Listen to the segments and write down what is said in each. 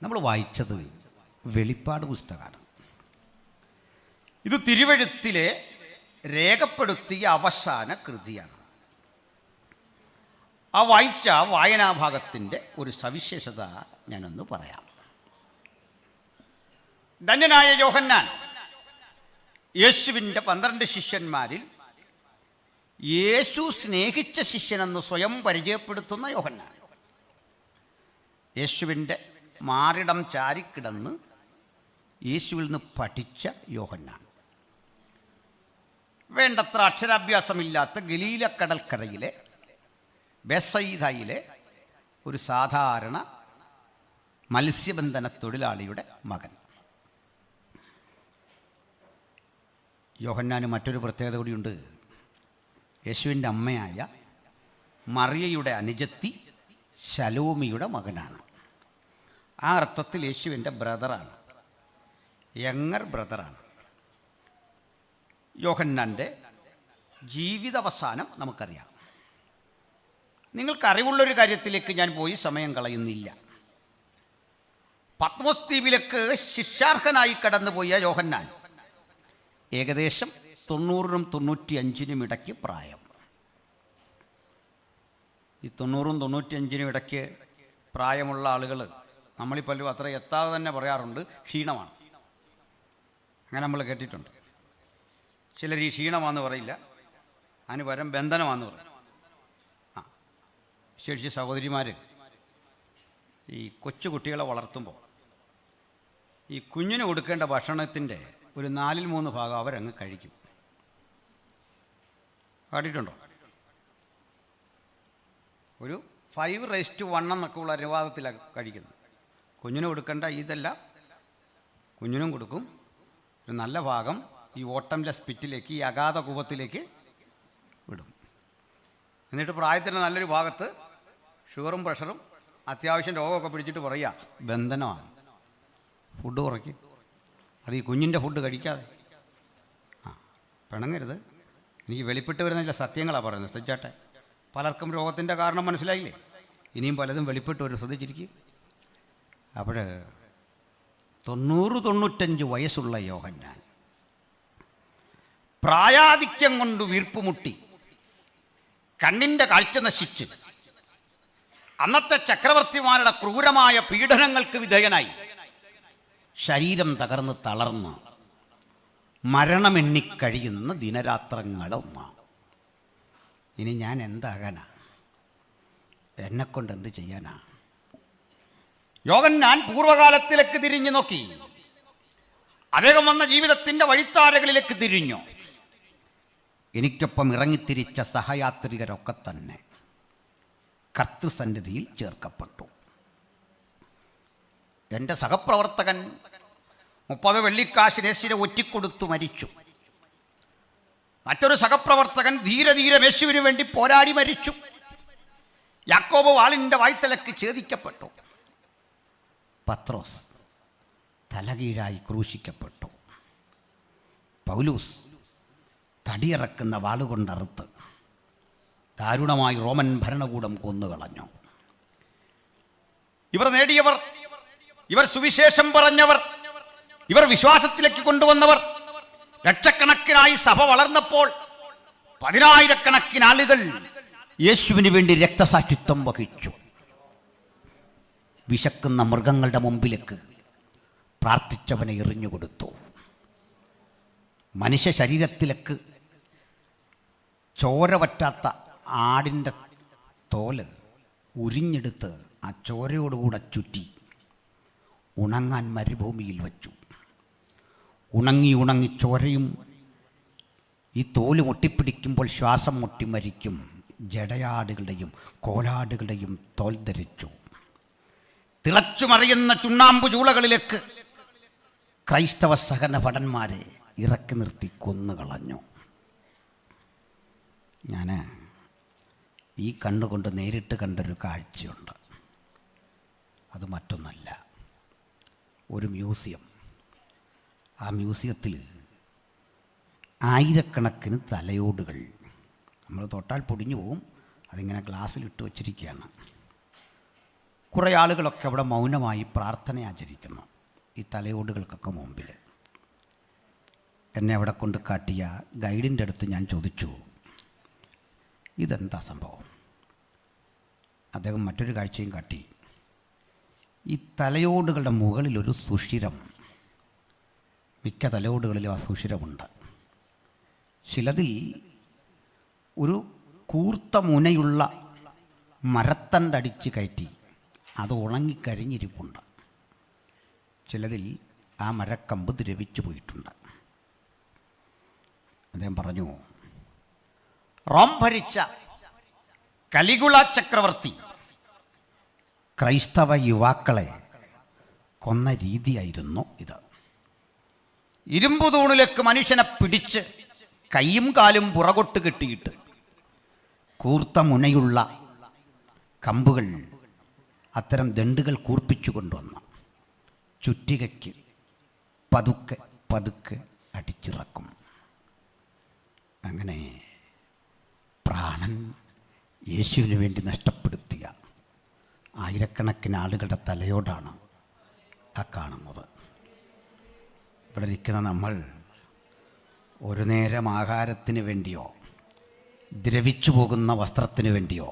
നമ്മൾ വായിച്ചത് വെളിപ്പാട് പുസ്തകമാണ്. ഇത് തിരുവെഴുത്തിലെ രേഖപ്പെടുത്തിയ അവസാന കൃതിയാണ്. ആ വായിച്ച വായനാഭാഗത്തിൻ്റെ ഒരു സവിശേഷത ഞാനൊന്ന് പറയാം. ധന്യനായ യോഹന്നാൻ യേശുവിൻ്റെ 12 ശിഷ്യന്മാരിൽ യേശു സ്നേഹിച്ച ശിഷ്യനെന്ന് സ്വയം പരിചയപ്പെടുത്തുന്ന യോഹന്നാൻ, യേശുവിൻ്റെ മാറിടം ചാരിക്കിടന്ന് യേശുവിൽ നിന്ന് പഠിച്ച യോഹന്നാൻ, വേണ്ടത്ര അക്ഷരാഭ്യാസമില്ലാത്ത ഗലീലക്കടൽക്കരയിലെ ബെസൈദയിലെ ഒരു സാധാരണ മത്സ്യബന്ധന തൊഴിലാളിയുടെ മകൻ. യോഹന്നാന് മറ്റൊരു പ്രത്യേകത കൂടിയുണ്ട്. യേശുവിൻ്റെ അമ്മയായ മറിയയുടെ അനുജത്തി ശലോമിയുടെ മകനാണ്. ആ അർത്ഥത്തിൽ യേശുവിൻ്റെ ബ്രദറാണ്, യങ്ങർ ബ്രദറാണ്. യോഹന്നാൻ്റെ ജീവിതാവസാനം നമുക്കറിയാം. നിങ്ങൾക്ക് അറിവുള്ളൊരു കാര്യത്തിലേക്ക് ഞാൻ പോയി സമയം കളയുന്നില്ല. പത്മോസ് ദ്വീപിലേക്ക് ശിക്ഷാർഹനായി കടന്നുപോയ യോഹന്നാൻ ഏകദേശം 90-നും 95-നും ഇടയ്ക്ക് പ്രായം. ഈ 90-നും 95-നും ഇടയ്ക്ക് പ്രായമുള്ള ആളുകൾ നമ്മളീ പലരും അത്ര എത്താതെ തന്നെ പറയാറുണ്ട് ക്ഷീണമാണ്. അങ്ങനെ നമ്മൾ കേട്ടിട്ടുണ്ട്. ചിലർ ഈ ക്ഷീണമാണെന്ന് പറയില്ല, അതിന് പകരം ബന്ധനമാണെന്ന് പറയും. വിശേഷിച്ച് സഹോദരിമാർ ഈ കൊച്ചുകുട്ടികളെ വളർത്തുമ്പോൾ ഈ കുഞ്ഞിന് കൊടുക്കേണ്ട ഭക്ഷണത്തിൻ്റെ ഒരു 4/3 ഭാഗം അവരങ്ങ് കഴിക്കും. കാട്ടിട്ടുണ്ടോ? ഒരു 5:1 എന്നൊക്കെ ഉള്ള അനുപാതത്തിലാണ് കഴിക്കുന്നത്. കുഞ്ഞിന് കൊടുക്കേണ്ട ഇതെല്ലാം കുഞ്ഞിനും കൊടുക്കും. ഒരു നല്ല ഭാഗം ഈ ഓട്ടംലെ സ്പിറ്റിലേക്ക്, ഈ അഗാധ കൂപത്തിലേക്ക് വിടും. എന്നിട്ട് പ്രായത്തിൻ്റെ നല്ലൊരു ഭാഗത്ത് ഷുഗറും പ്രഷറും അത്യാവശ്യം രോഗമൊക്കെ പിടിച്ചിട്ട് പറയുക ബന്ധനമാണ്, ഫുഡ് കുറയ്ക്കും. അത് ഈ കുഞ്ഞിൻ്റെ ഫുഡ് കഴിക്കാതെ. പിണങ്ങരുത്, എനിക്ക് വെളിപ്പെട്ട് വരുന്നില്ല സത്യങ്ങളാണ് പറയുന്നത്. ശ്രദ്ധിച്ചാട്ടെ, പലർക്കും രോഗത്തിൻ്റെ കാരണം മനസ്സിലായില്ലേ? ഇനിയും പലതും വെളിപ്പെട്ട് വരും, ശ്രദ്ധിച്ചിരിക്കും. അപ്പോൾ 90-95 വയസ്സുള്ള യോഹന്നാൻ പ്രായാധിക്യം കൊണ്ട് വീർപ്പുമുട്ടി, കണ്ണിൻ്റെ കാഴ്ച നശിച്ച്, അന്നത്തെ ചക്രവർത്തിമാരുടെ ക്രൂരമായ പീഡനങ്ങൾക്ക് വിധേയനായി, ശരീരം തകർന്ന് തളർന്ന് മരണമെണ്ണിക്കഴിയുന്ന ദിനരാത്രങ്ങളൊന്ന്. ഇനി ഞാൻ എന്താകാനാ? എന്നെക്കൊണ്ട് എന്ത് ചെയ്യാനാ? യോഹന്നാൻ പൂർവ്വകാലത്തിലേക്ക് തിരിഞ്ഞു നോക്കി. അദ്ദേഹം വന്ന ജീവിതത്തിൻ്റെ വഴിത്താരകളിലേക്ക് തിരിഞ്ഞു. എനിക്കൊപ്പം ഇറങ്ങിത്തിരിച്ച സഹയാത്രികരൊക്കെ തന്നെ കർത്തൃസന്നിധിയിൽ ചേർക്കപ്പെട്ടു. എൻ്റെ സഹപ്രവർത്തകൻ 30 വെള്ളിക്കാശ് യേശുവിനെ ഒറ്റിക്കൊടുത്തു മരിച്ചു. മറ്റൊരു സഹപ്രവർത്തകൻ ധീരെ യേശുവിന് വേണ്ടി പോരാടി മരിച്ചു. യാക്കോബ് വാളിൻ്റെ വായ്ത്തലക്ക് ഛേദിക്കപ്പെട്ടു. പത്രോസ് തലകീഴായി ക്രൂശിക്കപ്പെട്ടു. പൗലൂസ് തടിയിറക്കുന്ന വാളുകൊണ്ടറുത്ത് ദാരുണമായി റോമൻ ഭരണകൂടം കൊന്നുകളഞ്ഞു. ഇവർ നേടിയവർ, ഇവർ സുവിശേഷം പറഞ്ഞവർ, ഇവർ വിശ്വാസത്തിലേക്ക് കൊണ്ടുവന്നവർ, ലക്ഷക്കണക്കിനായി സഭ വളർന്നപ്പോൾ 10,000-കണക്കിന് ആളുകൾ യേശുവിന് വേണ്ടി രക്തസാക്ഷിത്വം വഹിച്ചു. വിശക്കുന്ന മൃഗങ്ങളുടെ മുമ്പിലേക്ക് പ്രാർത്ഥിച്ചവനെ എറിഞ്ഞുകൊടുത്തു. മനുഷ്യ ശരീരത്തിലേക്ക് ചോര പറ്റാത്ത ആടിൻ്റെ തോല് ഉരിഞ്ഞെടുത്ത് ആ ചോരയോടുകൂടെ ചുറ്റി ഉണങ്ങാൻ മരുഭൂമിയിൽ വച്ചു. ഉണങ്ങി ചോരയും ഈ തോല് മുട്ടിപ്പിടിക്കുമ്പോൾ ശ്വാസം മുട്ടി മരിക്കും. ജടയാടുകളുടെയും കോലാടുകളുടെയും തോൽ ധരിച്ചു. തിളച്ചുമറിയുന്ന ചുണ്ണാമ്പു ചൂളകളിലേക്ക് ക്രൈസ്തവ സഹന ഭടന്മാരെ ഇറക്കി നിർത്തി കൊന്നുകളഞ്ഞു. ഞാൻ ഈ കണ്ണുകൊണ്ട് നേരിട്ട് കണ്ടൊരു കാഴ്ചയുണ്ട്. അത് മറ്റൊന്നല്ല, ഒരു മ്യൂസിയം. ആ മ്യൂസിയത്തിൽ 1000-കണക്കിന് തലയോടുകൾ, നമ്മൾ തൊട്ടാൽ പൊടിഞ്ഞു പോവും, അതിങ്ങനെ ഗ്ലാസ്സിലിട്ട് വച്ചിരിക്കുകയാണ്. കുറേ ആളുകളൊക്കെ അവിടെ മൗനമായി പ്രാർത്ഥന ആചരിക്കുന്നു ഈ തലയോടുകൾക്കൊക്കെ മുമ്പിൽ. എന്നെ അവിടെ കൊണ്ട് കാട്ടിയ ഗൈഡിൻ്റെ അടുത്ത് ഞാൻ ചോദിച്ചു, ഇതെന്താ സംഭവം? അദ്ദേഹം മറ്റൊരു കാഴ്ചയും കാട്ടി. ഈ തലയോടുകളുടെ മുകളിലൊരു സുഷിരം, മിക്ക തലയോടുകളിലും ആ സുഷിരമുണ്ട്. ചിലതിൽ ഒരു കൂർത്ത മുനയുള്ള മരത്തണ്ടടിച്ച് കയറ്റി അത് ഉണങ്ങിക്കരിഞ്ഞിരിപ്പുണ്ട്. ചിലതിൽ ആ മരക്കമ്പ് ദ്രവിച്ചു പോയിട്ടുണ്ട്. അദ്ദേഹം പറഞ്ഞു, റോം ഭരിച്ച കലിഗുള ചക്രവർത്തി ക്രൈസ്തവ യുവാക്കളെ കൊന്ന രീതിയായിരുന്നു ഇത്. ഇരുമ്പു തൂണിലേക്ക് മനുഷ്യനെ പിടിച്ച് കൈയും കാലും പുറകോട്ട് കെട്ടിയിട്ട് കൂർത്ത മുനയുള്ള കമ്പുകൾ, അത്തരം ദണ്ടുകൾ കൂർപ്പിച്ചു കൊണ്ടുവന്ന് ചുറ്റികയ്ക്ക് പതുക്കെ പതുക്കെ അടിച്ചിറക്കും. അങ്ങനെ പ്രാണൻ യേശുവിന് വേണ്ടി നഷ്ടപ്പെടുത്തിയ ആയിരക്കണക്കിന് ആളുകളുടെ തലയോടാണ് ആ കാണുന്നത്. ഇവിടെ ഇരിക്കുന്ന നമ്മൾ ഒരു നേരം ആഹാരത്തിന് വേണ്ടിയോ ദ്രവിച്ചു പോകുന്ന വസ്ത്രത്തിന് വേണ്ടിയോ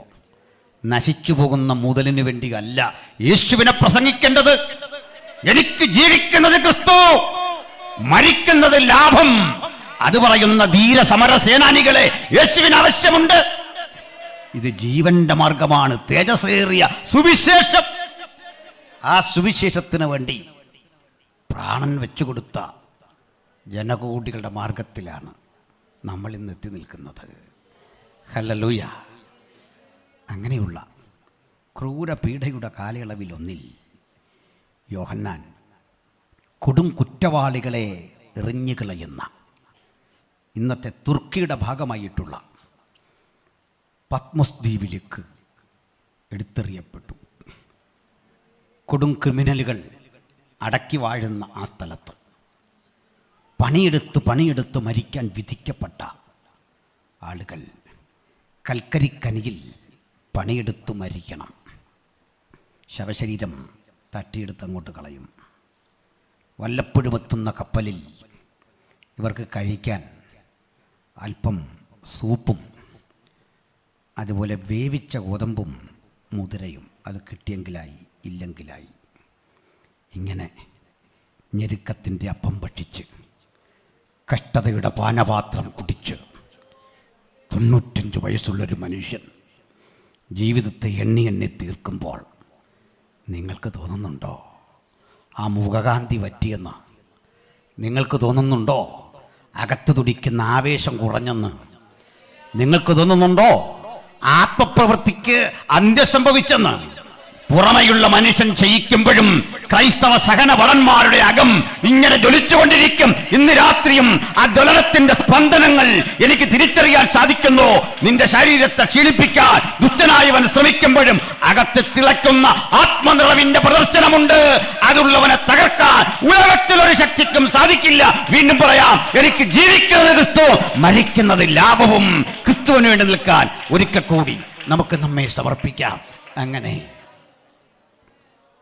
നശിച്ചു പോകുന്ന മുതലിന് വേണ്ടിയോ അല്ല യേശുവിനെ പ്രസംഗിക്കേണ്ടത്. എനിക്ക് ജീവിക്കുന്നത് ക്രിസ്തു, മരിക്കുന്നത് ലാഭം. അത് പറയുന്ന ധീര സമര സേനാനികളെ യേശുവിന് ആവശ്യമുണ്ട്. ഇത് ജീവന്റെ മാർഗമാണ്, തേജസ്സേറിയ സുവിശേഷം. ആ സുവിശേഷത്തിന് വേണ്ടി പ്രാണൻ വെച്ചുകൊടുത്ത ജനകോടികളുടെ മാർഗത്തിലാണ് നമ്മൾ ഇന്ന് എത്തി നിൽക്കുന്നത്. ഹല്ലേലൂയ. അങ്ങനെയുള്ള ക്രൂര പീഡയുടെ കാലയളവിലൊന്നിൽ യോഹന്നാൻ കൊടും കുറ്റവാളികളെ എറിഞ്ഞു കളയുന്ന ഇന്നത്തെ തുർക്കിയുടെ ഭാഗമായിട്ടുള്ള പത്മോസ് ദ്വീപിലേക്ക് എടുത്തെറിയപ്പെട്ടു. കൊടും ക്രിമിനലുകൾ അടക്കി വാഴുന്ന ആ സ്ഥലത്ത് പണിയെടുത്ത് മരിക്കാൻ വിധിക്കപ്പെട്ട ആളുകൾ കൽക്കരിക്കനിയിൽ പണിയെടുത്ത് മരിക്കണം. ശവശരീരം തട്ടിയെടുത്ത് അങ്ങോട്ട് കളയും. വല്ലപ്പോഴും എത്തുന്ന കപ്പലിൽ ഇവർക്ക് കഴിക്കാൻ അല്പം സൂപ്പും അതുപോലെ വേവിച്ച ഗോതമ്പും മുതിരയും അത് കിട്ടിയെങ്കിലായി, ഇല്ലെങ്കിലായി. ഇങ്ങനെ ഞെരുക്കത്തിൻ്റെ അപ്പം ഭക്ഷിച്ച് കഷ്ടതയുടെ പാനപാത്രം കുടിച്ച് 95 വയസ്സുള്ളൊരു മനുഷ്യൻ ജീവിതത്തെ എണ്ണി തീർക്കുമ്പോൾ നിങ്ങൾക്ക് തോന്നുന്നുണ്ടോ ആ മുഖകാന്തി പറ്റിയെന്ന്? നിങ്ങൾക്ക് തോന്നുന്നുണ്ടോ അകത്ത് തുടിക്കുന്ന ആവേശം കുറഞ്ഞെന്ന്? നിങ്ങൾക്ക് തോന്നുന്നുണ്ടോ ആത്മപ്രവൃത്തിക്ക് അന്ത്യം സംഭവിച്ചെന്ന്? പുറമെയുള്ള മനുഷ്യൻ ചെയ്യിക്കുമ്പോഴും ക്രൈസ്തവ സഹനഭടന്മാരുടെ അകം ഇങ്ങനെ ജ്വലിച്ചുകൊണ്ടിരിക്കും. ഇന്ന് രാത്രിയും ആ ജ്വലനത്തിന്റെ സ്പന്ദനങ്ങൾ എനിക്ക് തിരിച്ചറിയാൻ സാധിക്കുന്നു. നിന്റെ ശരീരത്തെ ക്ഷീണിപ്പിക്കാൻ ദുഷ്ടനായവൻ ശ്രമിക്കുമ്പോഴും അകത്ത് തിളയ്ക്കുന്ന ആത്മനിറവിന്റെ പ്രദർശനമുണ്ട്. അതുള്ളവനെ തകർക്കാൻ ഉലകത്തിലൊരു ശക്തിക്കും സാധിക്കില്ല. വീണ്ടും പറയാം, എനിക്ക് ജീവിക്കുന്നത് ക്രിസ്തു, മരിക്കുന്നത് ലാഭവും. ക്രിസ്തുവിന് വേണ്ടി നിൽക്കാൻ ഒരിക്കൽ കൂടി നമുക്ക് നമ്മെ സമർപ്പിക്കാം. അങ്ങനെ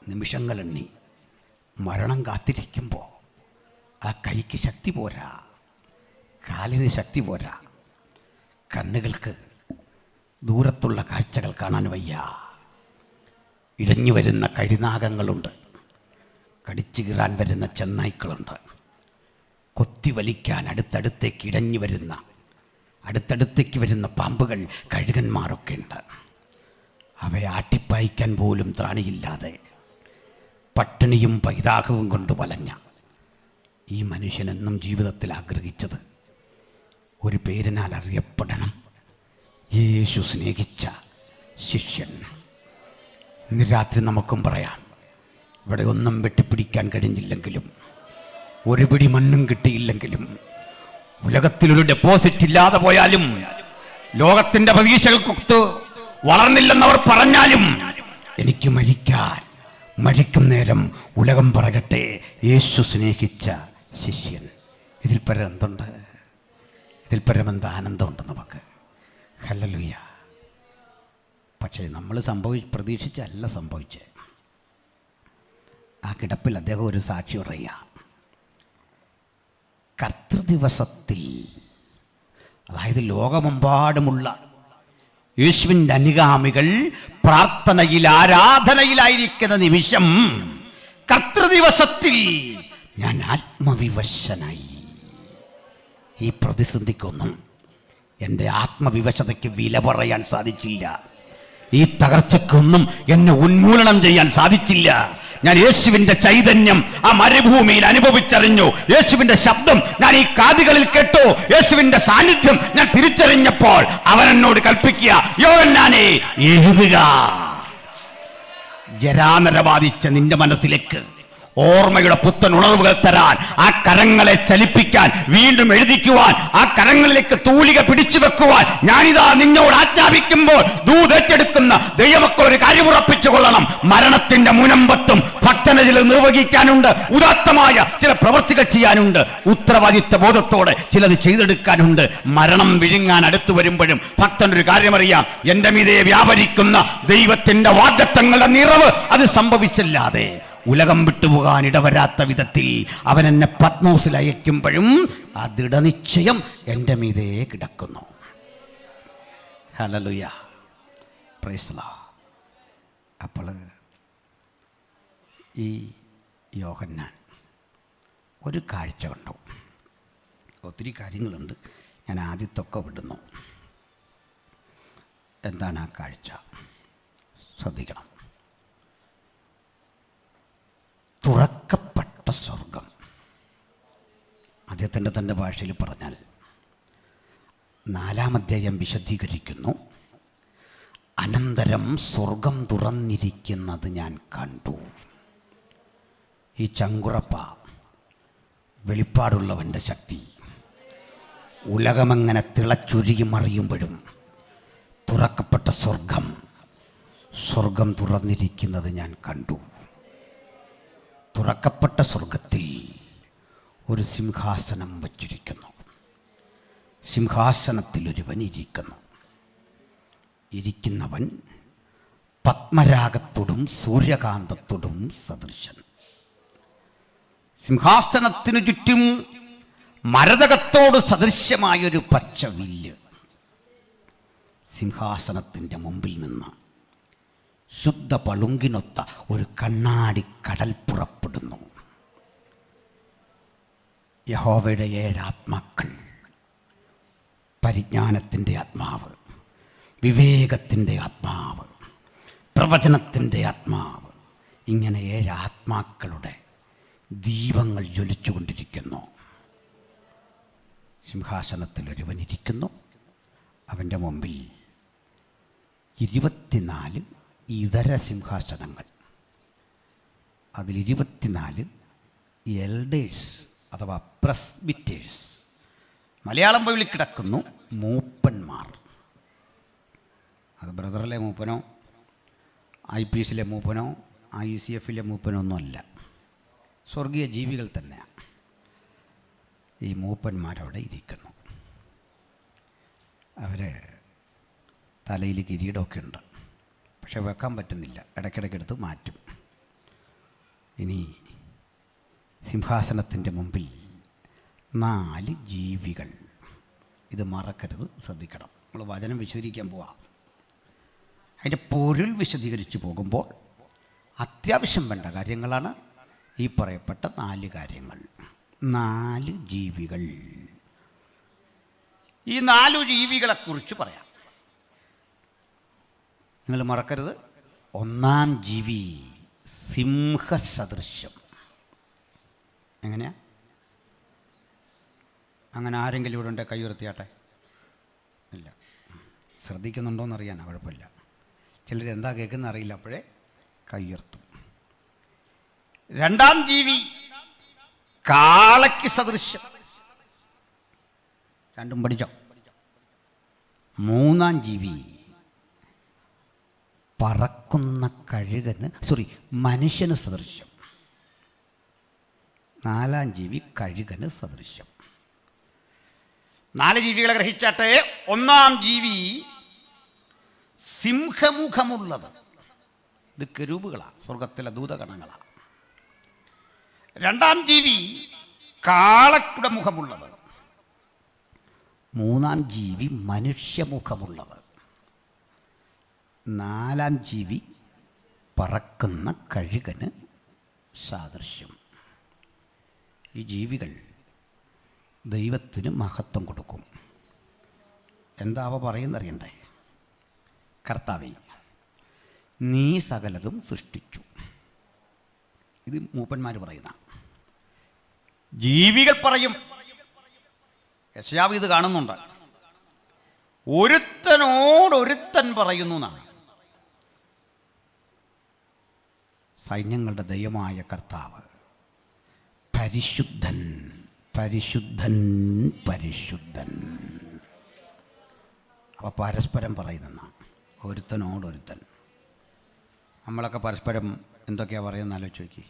നിമിഷങ്ങളെണ്ണി മരണം കാത്തിരിക്കുമ്പോൾ ആ കൈക്ക് ശക്തി പോരാ, കാലിന് ശക്തി പോരാ, കണ്ണുകൾക്ക് ദൂരത്തുള്ള കാഴ്ചകൾ കാണാൻ വയ്യ. ഇഴഞ്ഞു വരുന്ന കരിനാഗങ്ങളുണ്ട്, കടിച്ചു കീറാൻ വരുന്ന ചെന്നായ്ക്കളുണ്ട്, കൊത്തി വലിക്കാൻ അടുത്തടുത്തേക്ക് അടുത്തടുത്തേക്ക് വരുന്ന പാമ്പുകൾ, കഴുകന്മാരൊക്കെ ഉണ്ട്. അവയെ ആട്ടിപ്പായിക്കാൻ പോലും ത്രാണിയില്ലാതെ പട്ടിണിയും പൈതാഹവും കൊണ്ട് വലഞ്ഞ ഈ മനുഷ്യനെന്നും ജീവിതത്തിൽ ആഗ്രഹിച്ചത് ഒരു പേരിനാൽ അറിയപ്പെടണം, യേശു സ്നേഹിച്ച ശിഷ്യൻ. ഇന്ന് രാത്രി നമുക്കും പറയാം, ഇവിടെ ഒന്നും വെട്ടിപ്പിടിക്കാൻ കഴിഞ്ഞില്ലെങ്കിലും, ഒരു പിടി മണ്ണും കിട്ടിയില്ലെങ്കിലും, ഉലകത്തിലൊരു ഡെപ്പോസിറ്റ് ഇല്ലാതെ പോയാലും, ലോകത്തിൻ്റെ പ്രതീക്ഷകൾക്കൊത്ത് വളർന്നില്ലെന്നവർ പറഞ്ഞാലും, എനിക്ക് മരിക്കും നേരം ഉലകം പറയട്ടെ യേശു സ്നേഹിച്ച ശിഷ്യൻ. ഇതിൽ പരം എന്തുണ്ട്? ഇതിൽ പരം എന്ത് ആനന്ദമുണ്ട് നമുക്ക്? ഹല്ലേലൂയ. പക്ഷേ നമ്മൾ പ്രതീക്ഷിച്ചല്ല സംഭവിച്ചത്. ആ കിടപ്പിൽ അദ്ദേഹം ഒരു സാക്ഷി പറയുക, കർത്തൃദിവസത്തിൽ, അതായത് ലോകമെമ്പാടുമുള്ള യേശുവിൻ്റെ അനുഗാമികൾ പ്രാർത്ഥനയിൽ ആരാധനയിലായിരിക്കുന്ന നിമിഷം, കർത്തൃദിവസത്തിൽ ഞാൻ ആത്മവിവശനായി. ഈ പ്രതിസന്ധിക്കൊന്നും എൻ്റെ ആത്മവിവശതയ്ക്ക് വില പറയാൻ സാധിച്ചില്ല. ഈ തകർച്ചയ്ക്കൊന്നും എന്നെ ഉന്മൂലനം ചെയ്യാൻ സാധിച്ചില്ല. ഞാൻ യേശുവിൻ്റെ ചൈതന്യം ആ മരുഭൂമിയിൽ അനുഭവിച്ചറിഞ്ഞു. യേശുവിൻ്റെ ശബ്ദം ഞാൻ ഈ കാതുകളിൽ കേട്ടു. യേശുവിൻ്റെ സാന്നിധ്യം ഞാൻ തിരിച്ചറിഞ്ഞപ്പോൾ അവൻ എന്നോട് കൽപ്പിക്കുക, യോഹന്നാനേ എഴുതുക. ജരാനര ബാധിച്ച നിന്റെ മനസ്സിലേക്ക് ഓർമ്മയുടെ പുത്തൻ ഉണർവുകൾ തരാൻ, ആ കരങ്ങളെ ചലിപ്പിക്കാൻ, വീണ്ടും എഴുതിക്കുവാൻ, ആ കരങ്ങളിലേക്ക് തൂലിക പിടിച്ചു വെക്കുവാൻ ഞാനിതാ നിന്നോട് ആജ്ഞാപിക്കുമ്പോൾ ദൂതേറ്റെടുക്കുന്ന ദൈവമക്കൾ ഒരു കാര്യം ഉറപ്പിച്ചു കൊള്ളണം. മരണത്തിന്റെ മുനമ്പത്തും ഭക്തനെ ചില നിർവഹിക്കാനുണ്ട്, ഉദാത്തമായ ചില പ്രവൃത്തികൾ ചെയ്യാനുണ്ട്, ഉത്തരവാദിത്വ ബോധത്തോടെ ചിലത് ചെയ്തെടുക്കാനുണ്ട്. മരണം വിഴുങ്ങാൻ അടുത്തു വരുമ്പോഴും ഭക്തനൊരു കാര്യമറിയാം, എന്റെ മീതെ വ്യാപരിക്കുന്ന ദൈവത്തിന്റെ വാഗ്ദത്തങ്ങളുടെ നിറവ് അത് സംഭവിച്ചില്ലാതെ ഉലകം വിട്ടുപോകാൻ ഇടവരാത്ത വിധത്തിൽ അവൻ എന്നെ പത്മോസിൽ അയക്കുമ്പോഴും ആ ദൃഢനിശ്ചയം എൻ്റെ മീതെ കിടക്കുന്നു. Hallelujah, praise the Lord. അപ്പോൾ ഈ യോഹന്നാൻ ഒരു കാഴ്ച കണ്ടു. ഒത്തിരി കാര്യങ്ങളുണ്ട്, ഞാൻ ആദ്യത്തൊക്കെ വിടുന്നു. എന്താണ് ആ കാഴ്ച? ശ്രദ്ധിക്കണം. തുറക്കപ്പെട്ട സ്വർഗം. അദ്ദേഹത്തിൻ്റെ തൻ്റെ ഭാഷയിൽ പറഞ്ഞാൽ 4-ാം അധ്യായം വിശദീകരിക്കുന്നു. അനന്തരം സ്വർഗം തുറന്നിരിക്കുന്നത് ഞാൻ കണ്ടു. ഈ ചങ്കുറപ്പ വെളിപ്പാടുള്ളവൻ്റെ ശക്തി. ഉലകമെങ്ങനെ തിളച്ചുരുകി മറിയുമ്പോഴും തുറക്കപ്പെട്ട സ്വർഗം തുറന്നിരിക്കുന്നത് ഞാൻ കണ്ടു. തുറക്കപ്പെട്ട സ്വർഗത്തിൽ ഒരു സിംഹാസനം വച്ചിരിക്കുന്നു. സിംഹാസനത്തിൽ ഒരുവൻ ഇരിക്കുന്നു. ഇരിക്കുന്നവൻ പത്മരാഗത്തോടും സൂര്യകാന്തത്തോടും സദൃശൻ. സിംഹാസനത്തിനു ചുറ്റും മരതകത്തോട് സദൃശ്യമായൊരു പച്ച വില്ല്. സിംഹാസനത്തിൻ്റെ മുമ്പിൽ നിന്ന് ശുദ്ധ പളുങ്കിനൊത്ത ഒരു കണ്ണാടി കടൽ പുറപ്പെടുന്നു. യഹോവയുടെ 7 ആത്മാക്കൾ, പരിജ്ഞാനത്തിൻ്റെ ആത്മാവ്, വിവേകത്തിൻ്റെ ആത്മാവ്, പ്രവചനത്തിൻ്റെ ആത്മാവ്, ഇങ്ങനെ 7 ആത്മാക്കളുടെ ദീപങ്ങൾ ജ്വലിച്ചുകൊണ്ടിരിക്കുന്നു. സിംഹാസനത്തിൽ ഒരുവൻ ഇരിക്കുന്നു. അവൻ്റെ മുമ്പിൽ 24 ഇതര സിംഹാസനങ്ങൾ. അതിൽ 24 എൽഡേഴ്സ് അഥവാ പ്രസ്ബിറ്റേഴ്സ്, മലയാളം ബൈബിളിൽ കിടക്കുന്നു മൂപ്പന്മാർ. അത് ബ്രദറിലെ മൂപ്പനോ IPSലെ മൂപ്പനോ ICFലെ മൂപ്പനോ ഒന്നുമല്ല, സ്വർഗീയ ജീവികൾ തന്നെയാണ്. ഈ മൂപ്പന്മാരവിടെ ഇരിക്കുന്നു. അവർ തലയിൽ കിരീടമൊക്കെ ഉണ്ട്, പക്ഷെ വെക്കാൻ പറ്റുന്നില്ല, ഇടയ്ക്കിടയ്ക്കെടുത്ത് മാറ്റും. ഇനി സിംഹാസനത്തിൻ്റെ മുമ്പിൽ 4 ജീവികൾ. ഇത് മറക്കരുത്, ശ്രദ്ധിക്കണം. നമ്മൾ വചനം വിശദീകരിക്കാൻ പോവാം. അതിൻ്റെ പൊരുൾ വിശദീകരിച്ച് പോകുമ്പോൾ അത്യാവശ്യം വേണ്ട കാര്യങ്ങളാണ് ഈ പറയപ്പെട്ട 4 കാര്യങ്ങൾ. 4 ജീവികൾ. ഈ 4 ജീവികളെക്കുറിച്ച് പറയാം. നിങ്ങൾ മറക്കരുത്, 1-ാം ജീവി സിംഹസദൃശ്യം. എങ്ങനെയാ? അങ്ങനെ ആരെങ്കിലും ഇവിടെ ഉണ്ടെ കൈ ഉയർത്തിയാട്ടെ. ഇല്ല, ശ്രദ്ധിക്കുന്നുണ്ടോയെന്നറിയാൻ കുഴപ്പമില്ല. ചിലർ എന്താ കേൾക്കുന്ന അറിയില്ല, അപ്പോഴേ കൈ ഉയർത്തും. 2-ാം ജീവി കാളയ്ക്ക് സദൃശ്യം. രണ്ടും പഠിച്ചോ. 3-ാം ജീവി പറക്കുന്ന മനുഷ്യന് സദൃശ്യം. 4-ാം ജീവി കഴുകന് സദൃശ്യം. 4 ജീവികളെ ഗ്രഹിച്ചാട്ടെ. 1-ാം ജീവി സിംഹമുഖമുള്ളത്. ഇത് കെരൂബുകളാണ്, സ്വർഗത്തിലെ ദൂതഗണങ്ങളാണ്. രണ്ടാം ജീവി കാളയുടെ മുഖമുള്ളത്. മൂന്നാം ജീവി മനുഷ്യമുഖമുള്ളത്. നാലാം ജീവി പറക്കുന്ന കഴുകന് സാദൃശ്യം. ഈ ജീവികൾ ദൈവത്തിന് മഹത്വം കൊടുക്കും. എന്താ അവ പറയുന്നറിയണ്ടേ? കർത്താവേ, നീ സകലതും സൃഷ്ടിച്ചു. ഇത് മൂപ്പന്മാർ പറയുന്ന. ജീവികൾ പറയും, യെശയ്യാവ് ഇത് കാണുന്നുണ്ട്, ഒരുത്തനോടൊരുത്തൻ പറയുന്നു എന്നാണ്. സൈന്യങ്ങളുടെ ദൈവമായ കർത്താവ് പരിശുദ്ധൻ, പരിശുദ്ധൻ, പരിശുദ്ധൻ. അപ്പോൾ പരസ്പരം പറയുന്ന ഒരുത്തനോടൊരുത്തൻ. നമ്മളൊക്കെ പരസ്പരം എന്തൊക്കെയാണ് പറയുന്നത് ആലോചിച്ച് നോക്കി.